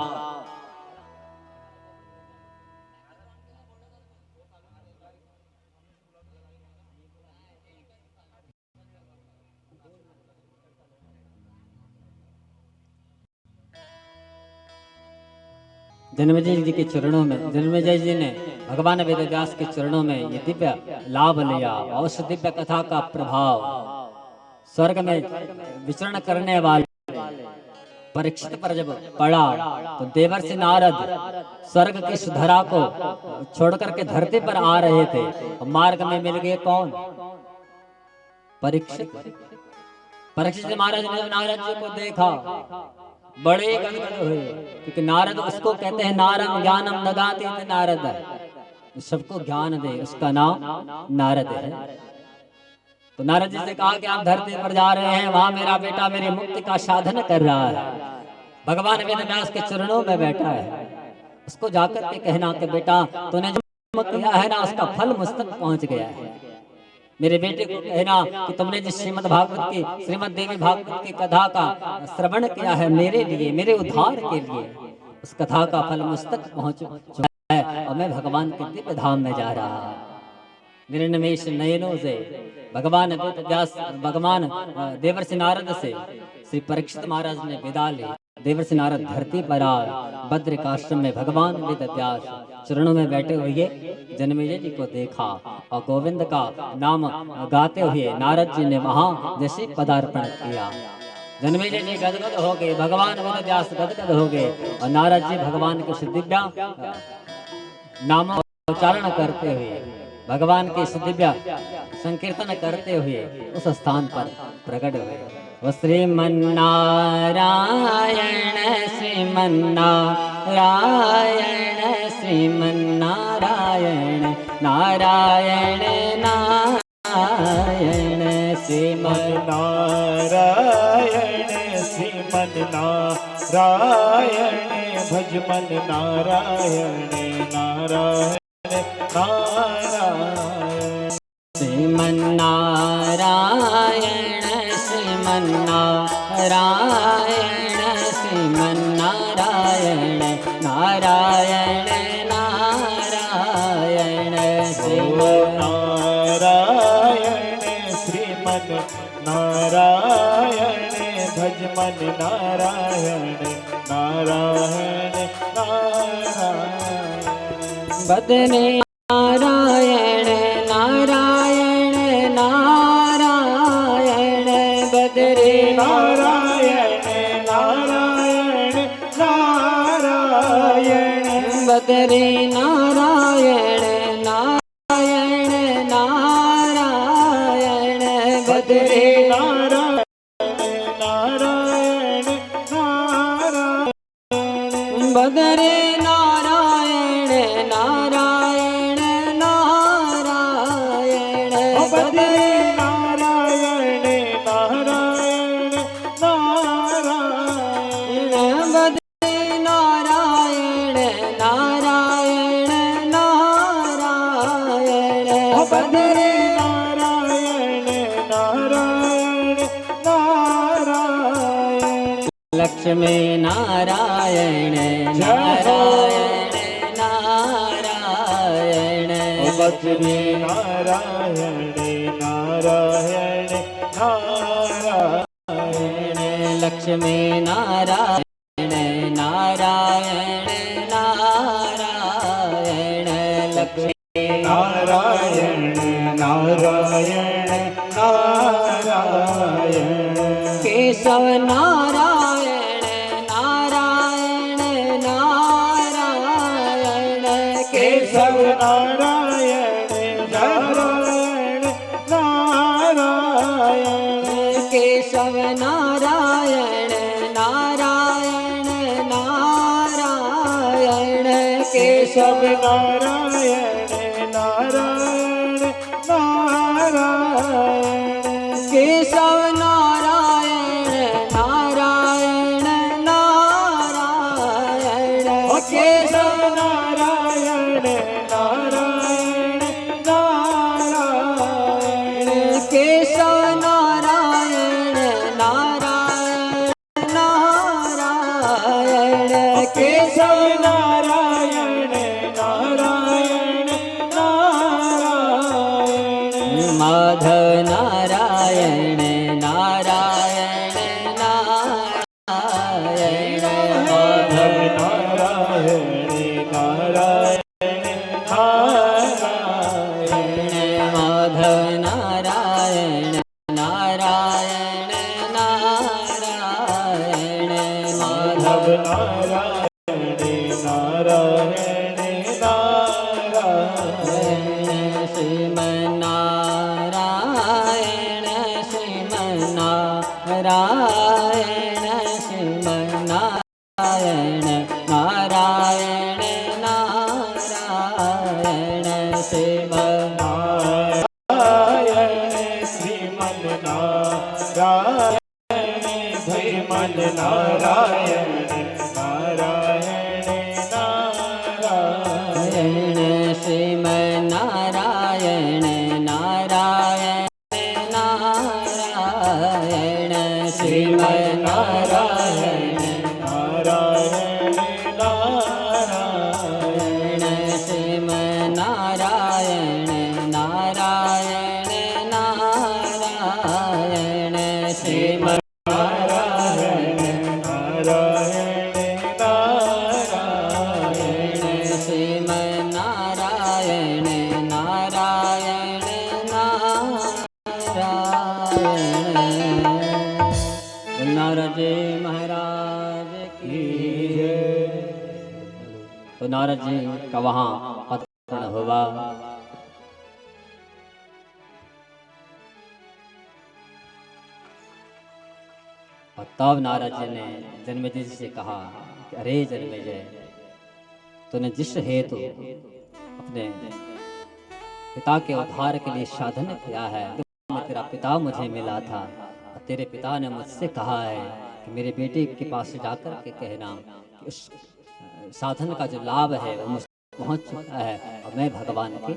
जन्मेजय जी के चरणों में, जन्मेजय जी ने भगवान वेद व्यास के चरणों में ये दिव्य लाभ लिया, और उस दिव्य कथा का प्रभाव स्वर्ग में विचरण करने वाले परीक्षित पर जब पड़ा, तो देवर्षि नारद स्वर्ग की सुधरा को छोड़कर के धरती पर आ रहे थे, और मार्ग में मिल गए कौन? परीक्षित। परीक्षित महाराज ने नारद जी को देखा, बड़े गदगद हुए, क्योंकि नारद उसको कहते हैं नारद ज्ञानम ददाति इति नारद, सबको ज्ञान दे उसका नाम नारद है। तो नारद जी से कहा कि आप धरती पर जा रहे हैं, वहां मेरा बेटा मेरी मुक्ति का साधन कर रहा है, भगवान वेद व्यास के चरणों में बैठा है, उसको जाकर के कहना कि बेटा तूने जो किया है ना उसका फल मुझ तक पहुंच गया है। मेरे बेटे को कहना कि तुमने जिस श्रीमद् भागवत की, श्रीमद् देवी भागवत की कथा का श्रवण किया है मेरे लिए, मेरे उद्धार के लिए, उस कथा का फल मुझ तक पहुंच चुका है, और मैं भगवान के दिव्य धाम में जा रहा हूं। निर्निमेष नयनों से भगवान व्यास, भगवान देवर्षि नारद से श्री परीक्षित महाराज ने विदा ली। देवर्षि नारद धरती पर आए, बद्रिकाश्रम में भगवान वेद व्यास चरणों में बैठे हुए जन्मेजय जी को देखा, और गोविंद का नाम गाते हुए नारद जी ने वहां जैसे पदार्पण किया। जन्मेजय जी गदगद हो गए, भगवान वेद व्यास गदगद हो गए, और नारद जी भगवान के दिव्य नामों का उच्चारण करते हुए, भगवान के दिव्य संकीर्तन करते हुए उस स्थान पर प्रकट हुए। वो श्रीमन्नारायण श्रीमन्नारायण श्रीमन्नारायण नारायण नारायण श्रीमन्नारायण श्रीमन्नारायण भजमन नारायण नारायण नारायण श्रीमन्नारायण श्रीमन्नारायण श्रीमन्नारायण नारायण नारायण श्रीमन्नारायण श्रीमन्नारायण भजमन नारायण नारायण नारायण बदने नारायण नारायण नारायण बदरे नारायण नारायण नारायण बदरे नारायण नारायण नारायण बदरे नारायण नारायण नारायण बदरे नारायण नारायण नारायण बदरे नारायण नारायण नारायण बदरे नारायण नारायण नारायण बदरे नारायण नारायण नारायण लक्ष्मी नारायण नारायण नारायण लक्ष्मी नारायण नारायण नारायण लक्ष्मी नारायण नारायण नारायण केशव नारायण नारायण नारायण केशव नारायण नारायण नारायण केशव नारायण नारायण नारायण केशव नारायण नारायण नारायण केशव नारायण नारायण नारायण केशव नारायण नारायण नारायण केशव नारायण नारायण नारायण केशव नारायण नारायण नारायण माधव नारायण नारायण नारायण माधव नारायण नारायण नारायण माधव नारायण नारायण नारायण माधव माधव नारायण नारायण नारायण श्रीमन्नारायण श्रीमन्नारायण श्रीमन्नारायण नारायण नारायण नारायण श्रीमन्नारायण श्रीमन्नारायण नारायण नारायण श्रीमन्नारायण नारायण नारायण श्रीमन्नारायण नारायण नारायण श्रीमन्नारायण नारायण नारायण श्रीमन्नारायण नारायण नारायण श्रीमन्नारायण नारायण नारायण नारद जी महाराज की जय। तो नारद जी का वहाँ पतन हुआ। और तब नारद जी ने जन्मेजय जी से कहा कि अरे जन्मेजय, तूने जिस हेतु अपने पिता के उद्धार के लिए साधन किया है, में तेरा पिता मुझे मिला था और तेरे पिता ने मुझसे कहा है कि मेरे बेटे के पास जाकर के कहना कि उस साधन का जो लाभ है वो मुझ पहुंच चुका है और मैं भगवान के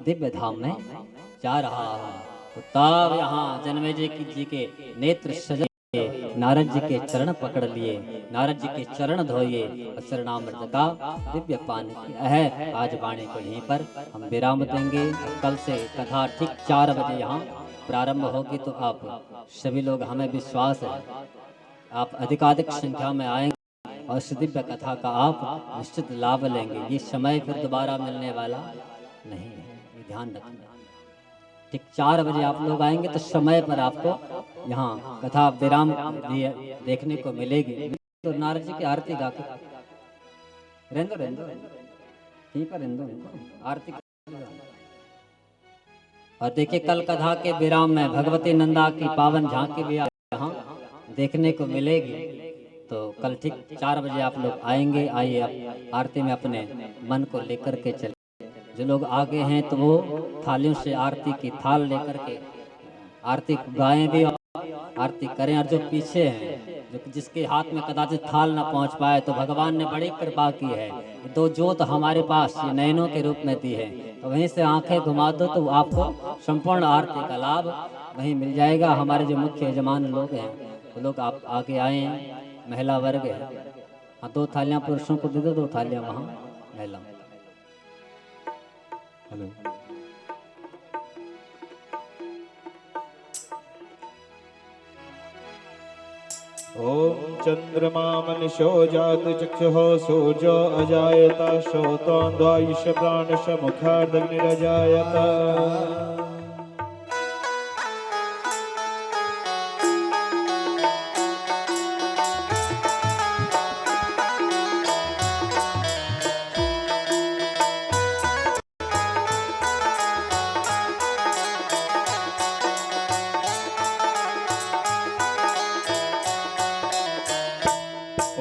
दिव्य धाम में जा रहा हूँ। तो तब यहाँ जन्मेजय जी के नेत्र सजल नारद जी के चरण पकड़ लिए, नारद जी के चरण धोइए और चरणामृत का दिव्य पान किया है। आज वाणी को यहीं पर हम विराम देंगे। कल से कथा ठीक 4 बजे यहाँ प्रारंभ होगी। तो आप सभी लोग, हमें विश्वास है आप अधिकाधिक संख्या में आएंगे और इस दिव्य कथा का आप निश्चित लाभ लेंगे। ये समय फिर दोबारा मिलने वाला नहीं है, ये ध्यान रखना। ठीक 4 बजे आप लोग आएंगे तो समय पर आपको यहाँ कथा विराम देखने को मिलेगी। तो नारद जी की आरती गा के रेंदो ठीक है, रेंदो आरती। और देखिए कल कथा के विराम में भगवती नंदा की पावन झांकी भी यहाँ देखने को मिलेगी। तो कल ठीक 4 बजे आप लोग आएंगे। आइए आप आरती में अपने मन को लेकर के चले। जो लोग आगे हैं तो वो थालियों से आरती की थाल लेकर के आरती गाएं भी और आरती करें। और जो पीछे हैं, जो जिसके हाथ में कदाचित थाल ना पहुंच पाए, तो भगवान ने बड़ी कृपा की है। 2 ज्योत हमारे पास ये नयनों के रूप में दी है, तो वहीं से आंखें घुमा दो तो आपको संपूर्ण आरती का लाभ वहीं मिल जाएगा। हमारे जो मुख्य यजमान लोग हैं वो लोग आप आगे आए हैं, महिला वर्ग है। हाँ, 2 थालियां पुरुषों को दे दो, 2 थालियां वहाँ महिला। हेलो ओम चंद्रमा मनुष्यो जात चक्षुः सूर्यो अजायत श्रोतोन्द्वायुष प्राणश मुखार्दग्निरजायत। जायत।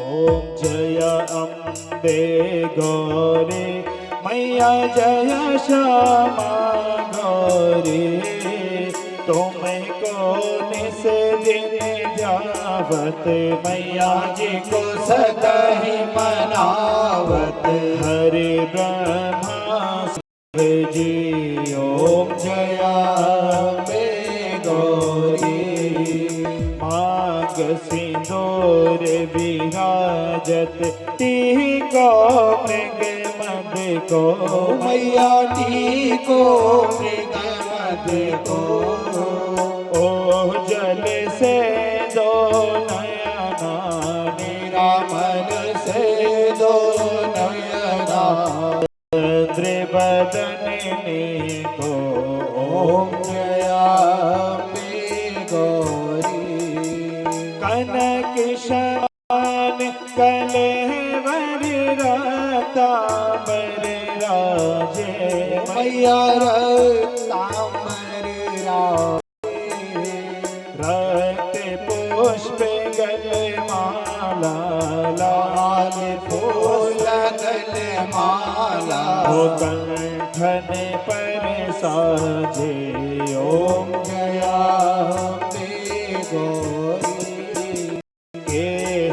ओम जय अम्बे गौरी मैया जय श्यामा गौरी तुमको निस दिन जावत मैया जी को सदा ही मनावत हरे ब्रह्मा शिव जी ओम जय अम्बे गौरी मांग सिंदूर विराजत टीको मृग मद को मैया टीको मृग मद को ओ जल से दो नयना निरामल से दो नयना त्रिबदनी को ओम जया गौरी कनक शान कलेवर रतांबर राजे मैया रतांबर राजे रक्त पुष्प गल माला लाल फूल गल माला कंठन पर साजे ओम जया गौरी के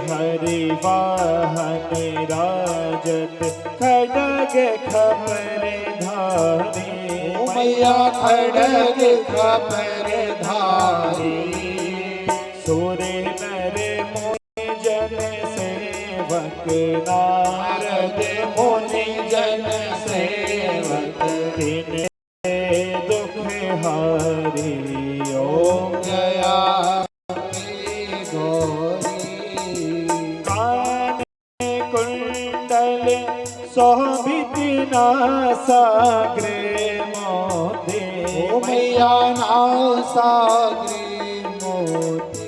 हरि वाहन राजत खड़ग खबर धारी मैया खड़ग खबर धारी सूर्य नर मुनि जन सेवक नारद मुनि जन सेवक दिन दुख हारी ओम जया गौरी कान कुंडल शोभित नासाग्रे मोती मैया नासाग्रे मोती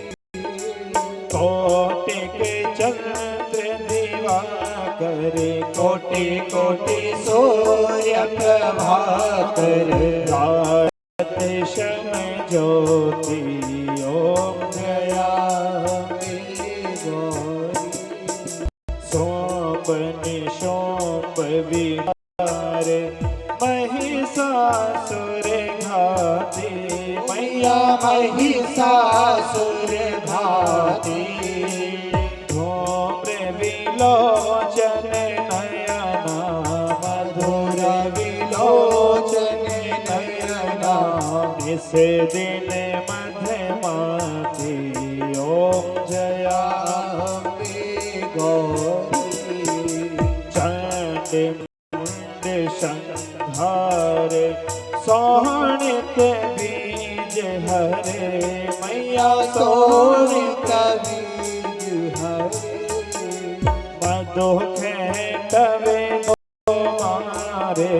कोटिक चंद्र दिवाकर कोटि कोटि सूर्य प्रभाकर रात शम ज्योति ओम जया गौरी सोम निशोम विहार महिषासुर घाती मैया महिषासुर घाती धूम्र विलोचन नयना मधुर विलोचन नयना निस दिन मधमाती ओम जया गौरी चंड मुंड संहार सोहनित बीज हरे मैया सोहनित बीज हरे मधु खेतवे मारे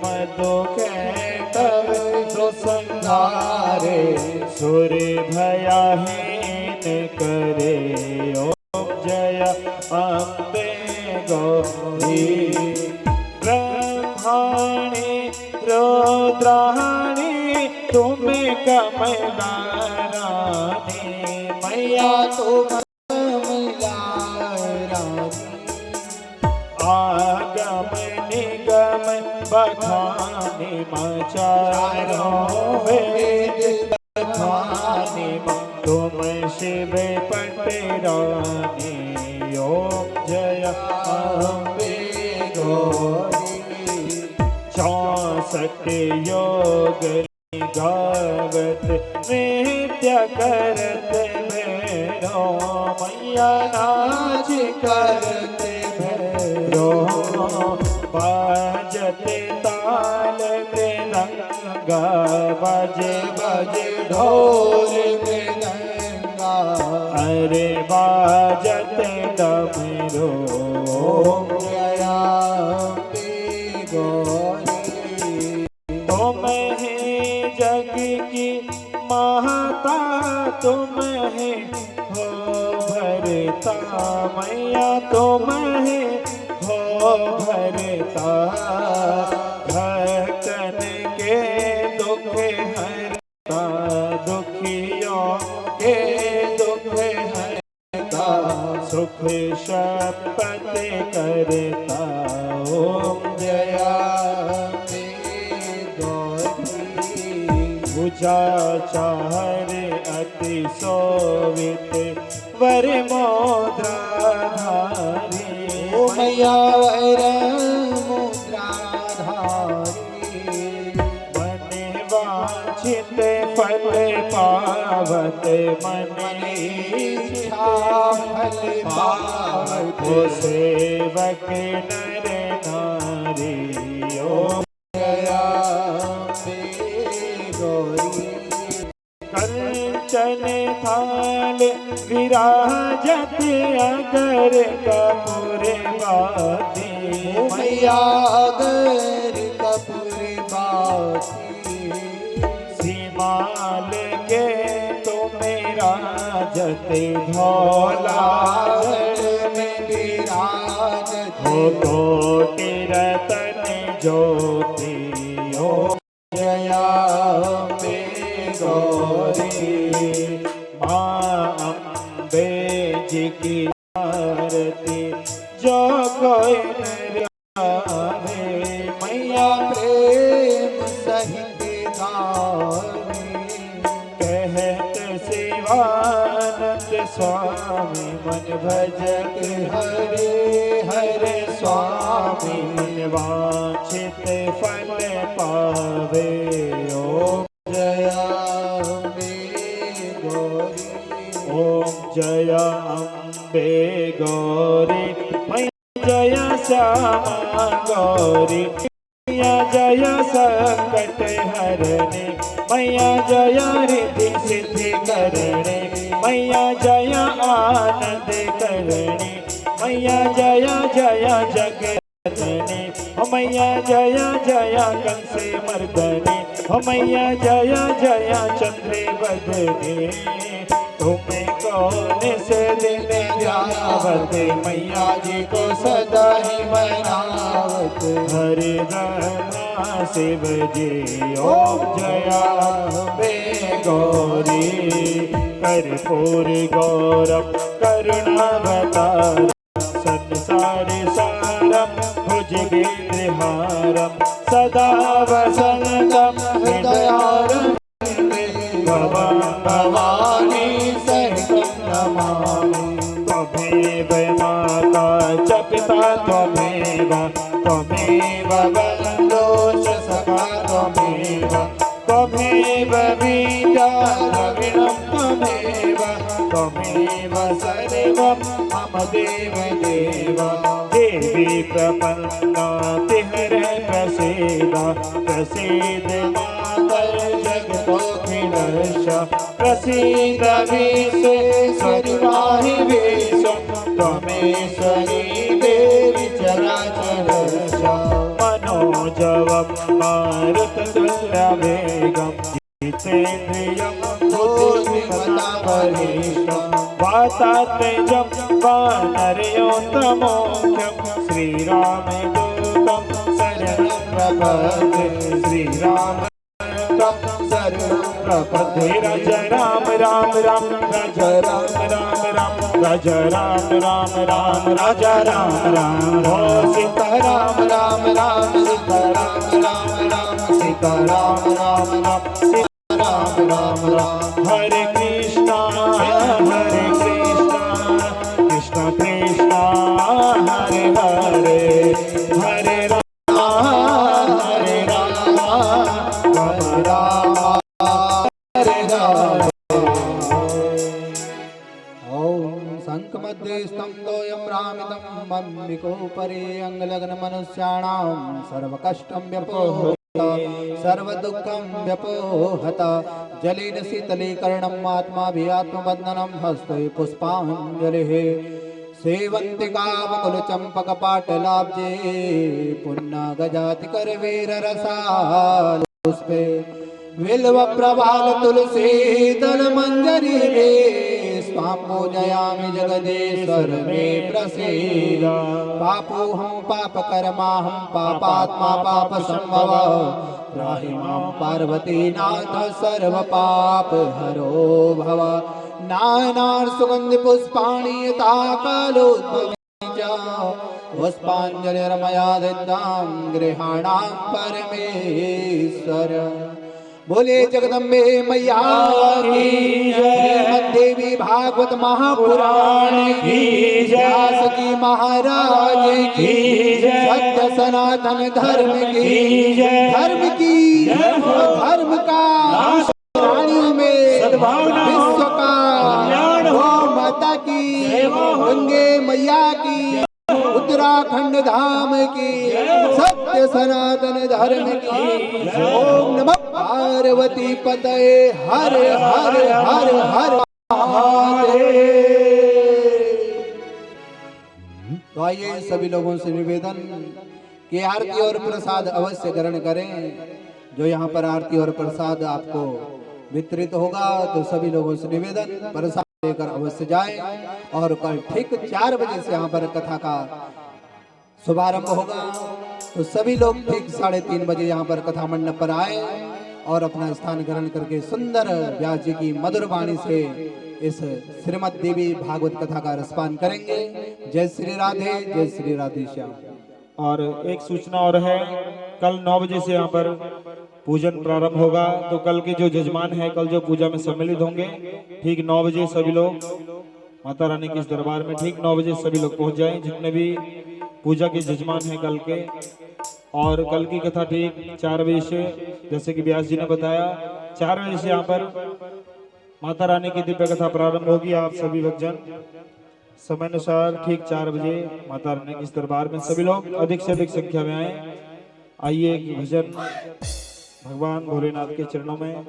मधु खेतवे दो संहारे सुर भयाहीन करे ओम जया अम्बे गौरी ब्रह्माणी रुद्राणी तुम्हें कमला रानी मैया तुम कमला रानी आगम निगम बखानी मचारो वेद बखानी तुम शिव पटरानी ओम जया अम्बे गौरी 64 योग गावत नृत्य करत भैरो मैया नाच करत भैरो बाजते ताल मृदंगा बजे बजे ढोल मृदंगा अरे बाजते डमरू ओम जया गौरी तुम ही जग की माता तुम ही हो भरता मैया तुम ही हो भरता भक्तन के दुख हरता दुखियों के दुख हरता सुख शपथ करता ओम जया पूजा चार अति शोभित वर मोद्राधारी ओ मैया वर मुद्राधारी मन वांछित फल पावत मन इच्छा फल पावत ओ सेवक नर नारी ओम जया गौरी कंचन थाल विराजत अगर कपूर बाती ओ मैया अगर कपूर बाती सीमाल के तो मेरा जते धौला में विराजत हो कोटि रतन ज्योति ओ जया गौरी माँ अम्बे जी की आरती जो कोई नर गावे मैया प्रेम सहित गावे कहत शिवानंद स्वामी मन भजत हरे हरे स्वामी स्वामी मन वांछित फल पावे ओम जया गौरी ओम जया अम्बे गौरी मैया जया श्यामा गौरी मैया जया संकट हरणे मैया जया रिद्धि सिद्धि करणे मैया जया आनंद करणे मैया जया जया जगदने ओ मैया जया जया कंसे मर्दने ओ मैया जया जया चंद्रे बदने तुम्हें कौन से दिन जावत मैया जी को सदा ही मनावत हरि रामा शिव जी ओम जया बे गौरी कर्पूर गौरव करुणावतार संसार सारम भुजगेन्द्रहारम सदा वसंतम हृदयारम भवान भवानी सहितं नमामि त्वमेव माता च पिता त्वमेव त्वमेव बन्धो च सखा त्वमेव त्वमेव बीजा द्रविणं त्वमेव त्वमेव सर्वं मम देव देव देवी प्रपन्नाति हरे प्रसीद प्रसीद मातर जगतोऽखिलश प्रसीद विश्वेश्वरि पाहि विश्वं त्वमेश्वरी देवी चराचरश मनोजवं मारुततुल्यवेगं जितेन्द्रियं बुद्धिमतापरिष्टं वातात्मजं वानरयोत्तमोख्यं श्रीरामदूतं शरणं प्रपद्ये श्रीरामदूतं शरणं प्रपद्ये राज राम राम राम राज राम राम राम राज राम राम राम राज राम राम हो सीता राम राम राम सीता राम राम राम सीता राम राम राम सीता राम राम राम हरे कृष्णा कृष्ण कृष्ण हरे हरे हरे राम हरे राम हरे राम ॐ शङ्खमध्ये स्तम्भोऽयं रामितं मम्मिकोपरि अङ्गलग्नमनुष्याणां सर्वकष्टं व्यपोहत सर्वदुःखं व्यपोहत जलेन शीतलीकरणम् आत्माभियात्मबन्धनं हस्ते पुष्पाञ्जलिः सेवन्तिकावकुलचम्पकपाटलाब्जे पुन्नागजातिकरवीररसापुष्पे बिल्वप्रभाल तुलसी दलमञ्जरी रे स्वां पूजयामि जगदीश्वर मे प्रसीद पापोऽहं पापकर्माहं पापात्मा पापसम्भव त्राहि मां पार्वतीनाथ सर्वपापहरो भव नानार्सुगन्धिपुष्पाणि यथा कालोद्भवे पुष्पांजलिर्मया दत्तां गृहाणां परमेश्वर। बोले जगदम्बे मैया की श्रीमद्देवी भागवत महापुराण की व्यास जी महाराज की सत्य सनातन धर्म की धर्म की धर्म का प्राणियों में विश्व का गौ माता की गंगे मैया की उत्तराखंड धाम की सत्य सनातन धर्म की। ओम नमः पार्वती पतये हर हर हर हर महादेव। तो आइए सभी लोगों से निवेदन कि आरती और प्रसाद अवश्य ग्रहण करें। जो यहाँ पर आरती और प्रसाद आपको वितरित होगा तो सभी लोगों से निवेदन प्रसाद लेकर अवश्य जाएं। और कल ठीक 4 बजे से यहाँ पर कथा का शुभारंभ होगा। तो सभी लोग ठीक 3:30 बजे यहाँ पर कथा मंडप पर आए और अपना स्थान ग्रहण करके सुंदर व्यास जी की मधुर वाणी से इस श्रीमद् देवी भागवत कथा का रसपान करेंगे। जय श्री राधे, जय श्री राधे श्याम। और एक सूचना और है, कल 9 बजे से यहाँ पर पूजन प्रारंभ होगा। तो कल के जो जजमान है, कल जो पूजा में सम्मिलित होंगे, ठीक 9 बजे सभी लोग माता रानी के इस दरबार में ठीक 9 बजे सभी लोग पहुंच जाएं, जितने भी पूजा के जजमान हैं कल के। और कल की कथा ठीक 4 बजे से, जैसे कि व्यास जी ने बताया, 4 बजे से यहाँ पर माता रानी की दिव्य कथा प्रारंभ होगी। आप सभी भक्तजन समय अनुसार ठीक 4 बजे माता रानी के इस दरबार में सभी लोग अधिक से अधिक संख्या में आए। आइए एक भजन भगवान भोलेनाथ के चरणों में।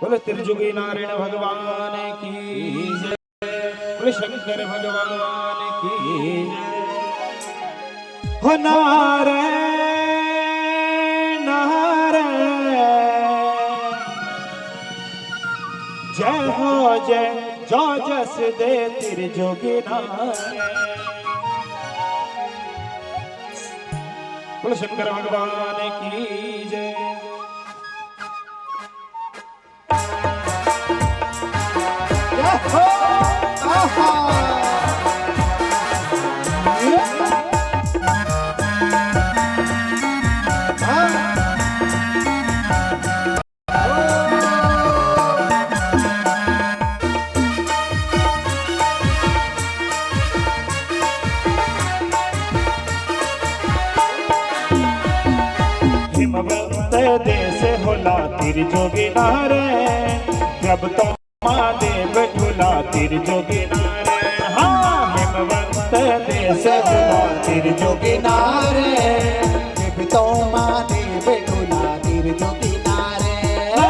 बोले त्रिजुगी नारायण भगवान की जय, बोले शंकर भगवान की जय। हो नारायण जय हो जय, जो जस दे त्रिजुगी नारायण। बोले शंकर भगवान की जय। हिमवंत देश होला त्रिजुगी नारायण, जब तो महादेव ठुला त्रिजुगी नारायण। हाँ, हिमवंत देश होला त्रिजुगी नारायण, जब तो महादेव ठुला त्रिजुगी नारायण।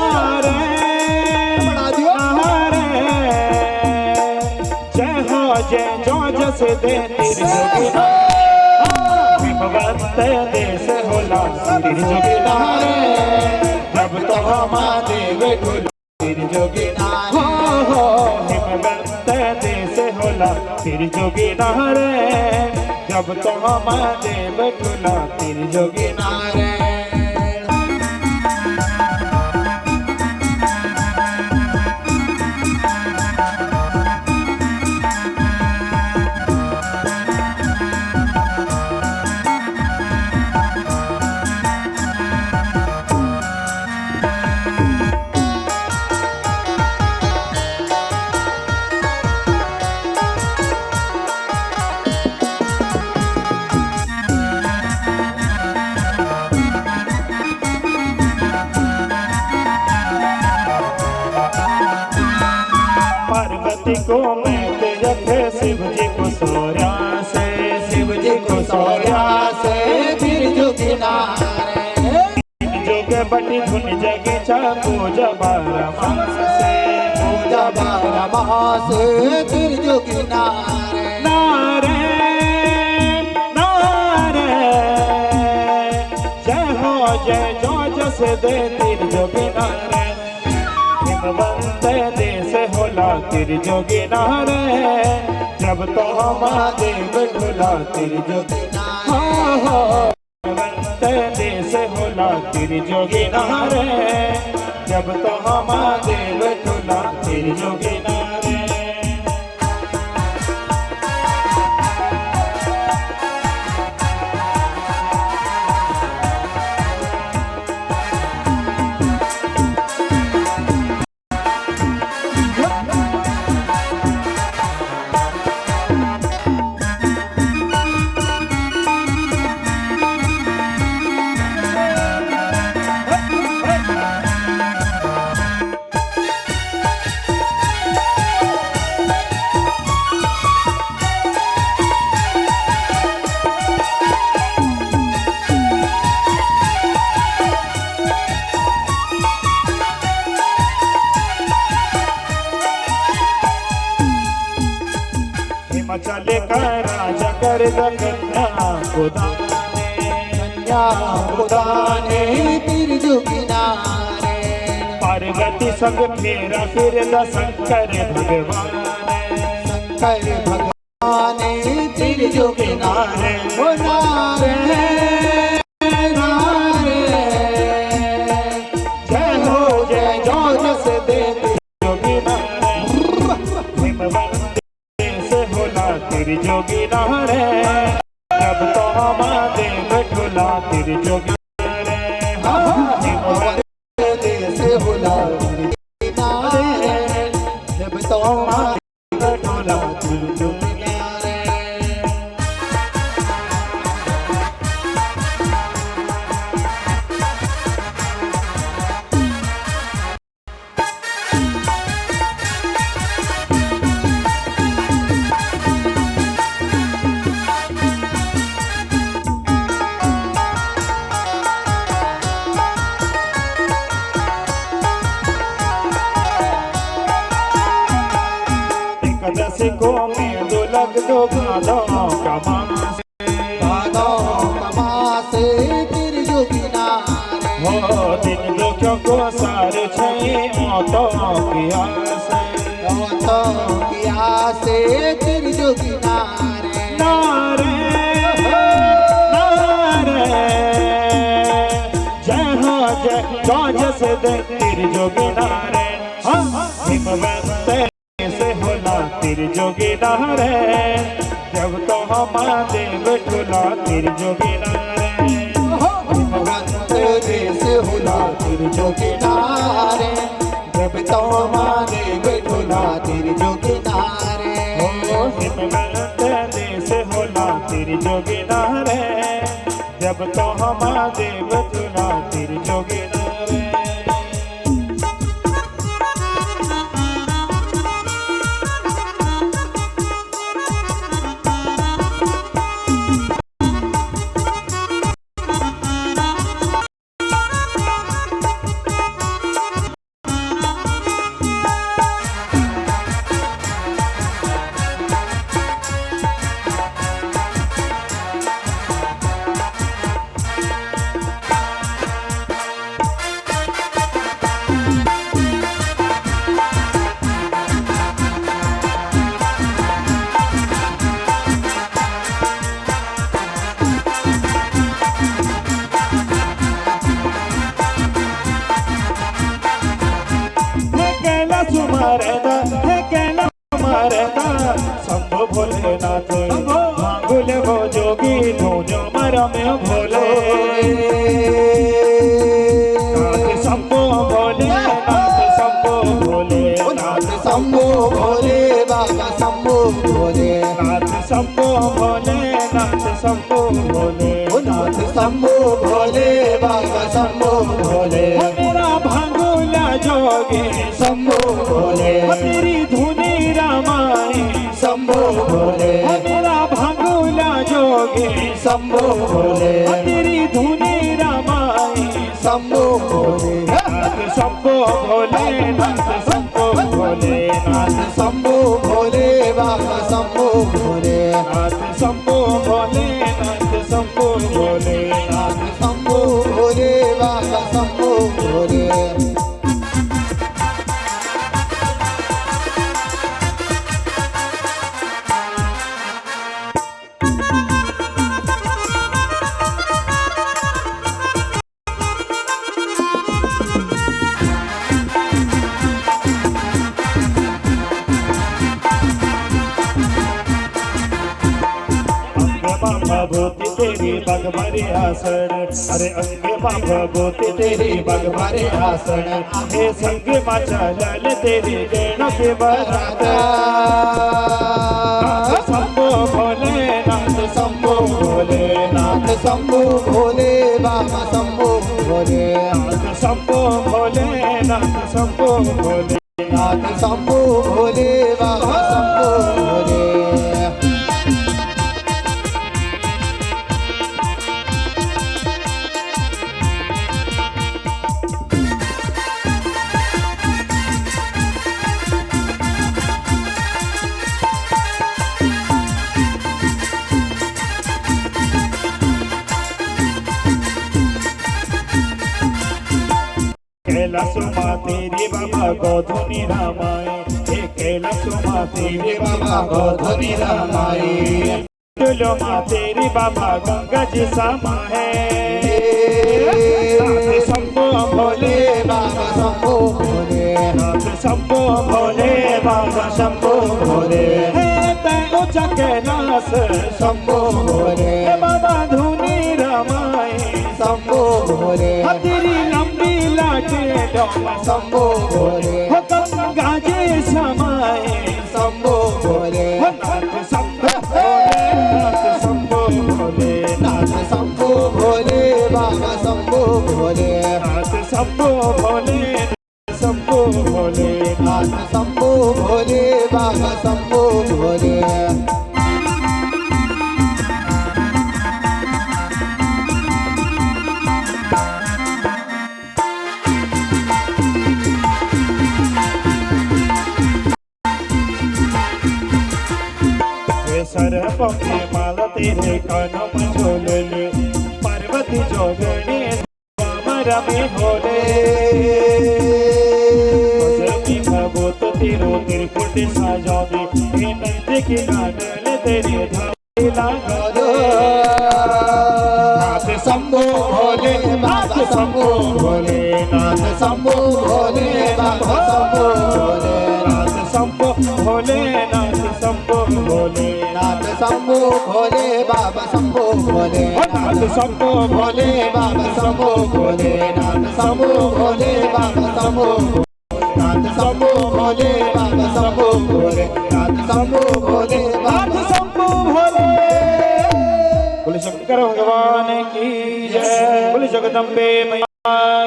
जय हो जय, जो जस दे त्रिजुगी नारायण। हिमवंत देश होला त्रिजुगी नारायण, जब तो महादेव ठुला त्रिजुगी नारायण। हिमवंत देश होला त्रिजुगी नारायण, जब तो महादेव ठुला त्रिजुगी नारायण। पार्वती को मैं रखे शिव जी को सौर्या से, शिव जी को सौर्या से त्रिजुगी नारायण। जोग बटी धुन जगी चा पूजा 12 मास से, पूजा 12 मास त्रिजुगी नारायण। नारायण नारायण, जय हो जय, जो जस दे त्रिजुगी नारायण। हिमवंत देश होला त्रिजुगी नारायण, जब तो महादेव ढोला तेरी जोगी नारे देश होला तेरी जोगी नारे जब तो महादेव ढोला तेरी जोगी नारे चले का राजा कर कन्या खुदाने तेरी जोगी नारे पार्वती संग फेरा फिर शंकर भगवान तेरी जोगी नारे ओ नारे नारे जय हो जय जो जस दे जोगी नारे हिमवंत से होला तेरी जोगी नारे जब तो महादेव ढोला तेरी जोगी नारे हिमवंत से होला तेरी नारे जब तो महादेव ढोला तेरी जोगी नारे दस को में दो लग दो भादों का मास तेरी जोगी नारे हो दिन दुखों को सार छे तो किया से तेरी जोगी नारे नारे नारे जय हो जय जो जस दे तेरी जोगी नारे हिमवंत से होला तेरी जोगी नारे जब तो महादेव ढोला तेरी जोगी नारे से होला तेरी जोगी नारे जब तो महादेव ढोला तेरी जोगी नारे हिमवंत से होला तेरी जोगी नारे जब तो महादेव ढोला तेरी जोगी नारे शंभो भोलेनाथ मांगुले वो जोगी धोनो मरा में भोले नाथ शंभो भोले नाथ शंभो भोले नाथ शंभो भोले बाबा शंभो भोले नाथ शंभो भोले नाथ शंभो भोले नाथ शंभो भोले बाबा शंभो भोले मेरा भांगुला जोगी शंभो भोले तेरी धुनी रामाई शंभो भोले मेरा भांगुला जोगी शंभो भोले तेरी धुनी रामाई शंभो भोले नाथ शंभो भोले नाथ शंभो भोले नाथ शंभो भोले बाबा शंभो भोले नाथ शंभो भोले नाथ शंभो भोले नाथ शंभो भोले बाबा शंभो भोले भभूति तेरी बगभरे आसन, अरे अंगे माँ भभूति तेरी बगभरे आसन, हे संगे माँ चलल तेरी गैणों के बराता। नाथ शंभो भोले, नाथ शंभो भोले, नाथ शंभो भोले बाबा शंभो भोले, नाथ शंभो भोले, नाथ शंभो भोले, नाथ शंभो भोले बाबा शंभो भोले। कैलाश माँ तेरी बाबा गोधुनी रामाय, हे कैलाश माँ तेरी बाबा गोधुनी रामाय, तुलो माँ तेरी बाबा गंगा जी समा है। नाथ शंभो भोले बाबा शंभो भोले, नाथ शंभो भोले बाबा शंभो भोले, हे तय ऊंचा कैलाश शंभो भोले, हे बाबा धुनी रामाय शंभो भोले, तेरी लंबी लाटे डोमा शंभो भोले, हो गंगा जी समाए शंभो भोले, नाथ शंभो भोले, नाथ शंभो भोले, नाथ शंभो भोले बाबा शंभो भोले, नाथ शंभो भोले, शंभो भोले, नाथ शंभो भोले बाबा शंभो भोले। सर्पों की माला तेरे कानों में झोल ले, पार्वती जोगणी मामरा में होले, सभी भगवत तेरो त्रिपुट साजा दे, हे नंद की गानल तेरे धाम लागा दो। नाथ शंभो भोले, नाथ शंभो भोले, नाथ शंभो भोले बाबा शंभो भोले, नाथ शंभो भोले, नाथ शंभो भोले, नाथ शंभो भोले बाबा शंभो भोले, नाथ शंभो भोले, बाबा शंभो भोले, नाथ शंभो भोले बाबा शंभो भोले, नाथ शंभो भोले बाबा शंभो भोले, नाथ शंभो भोले नाथ शंभो भोले। बोले शंकर भगवान की जय, बोले जगदम्बे मैया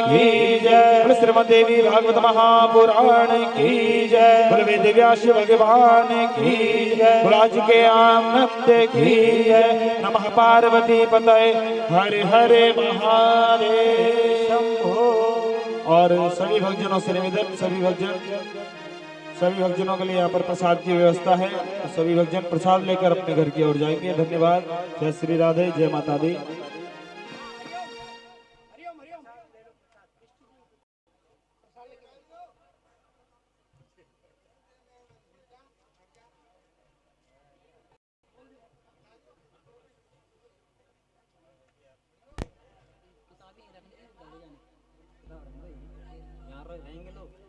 की जय, बोले श्रीमद्देवी भागवत महापुराण की जय, बोले वेद व्यास भगवान की जय, बोले आज के आनंद की जय। नमः पार्वती पतये हरे हरे महादेव शंभो। और सभी भक्तजनों से निवेदन, सभी भक्तजनों के लिए यहाँ पर प्रसाद की व्यवस्था है, तो सभी भक्तजन प्रसाद लेकर अपने घर की ओर जाएंगे। धन्यवाद। जय श्री राधे, जय माता दी। यहाँ रहेंगे लोग।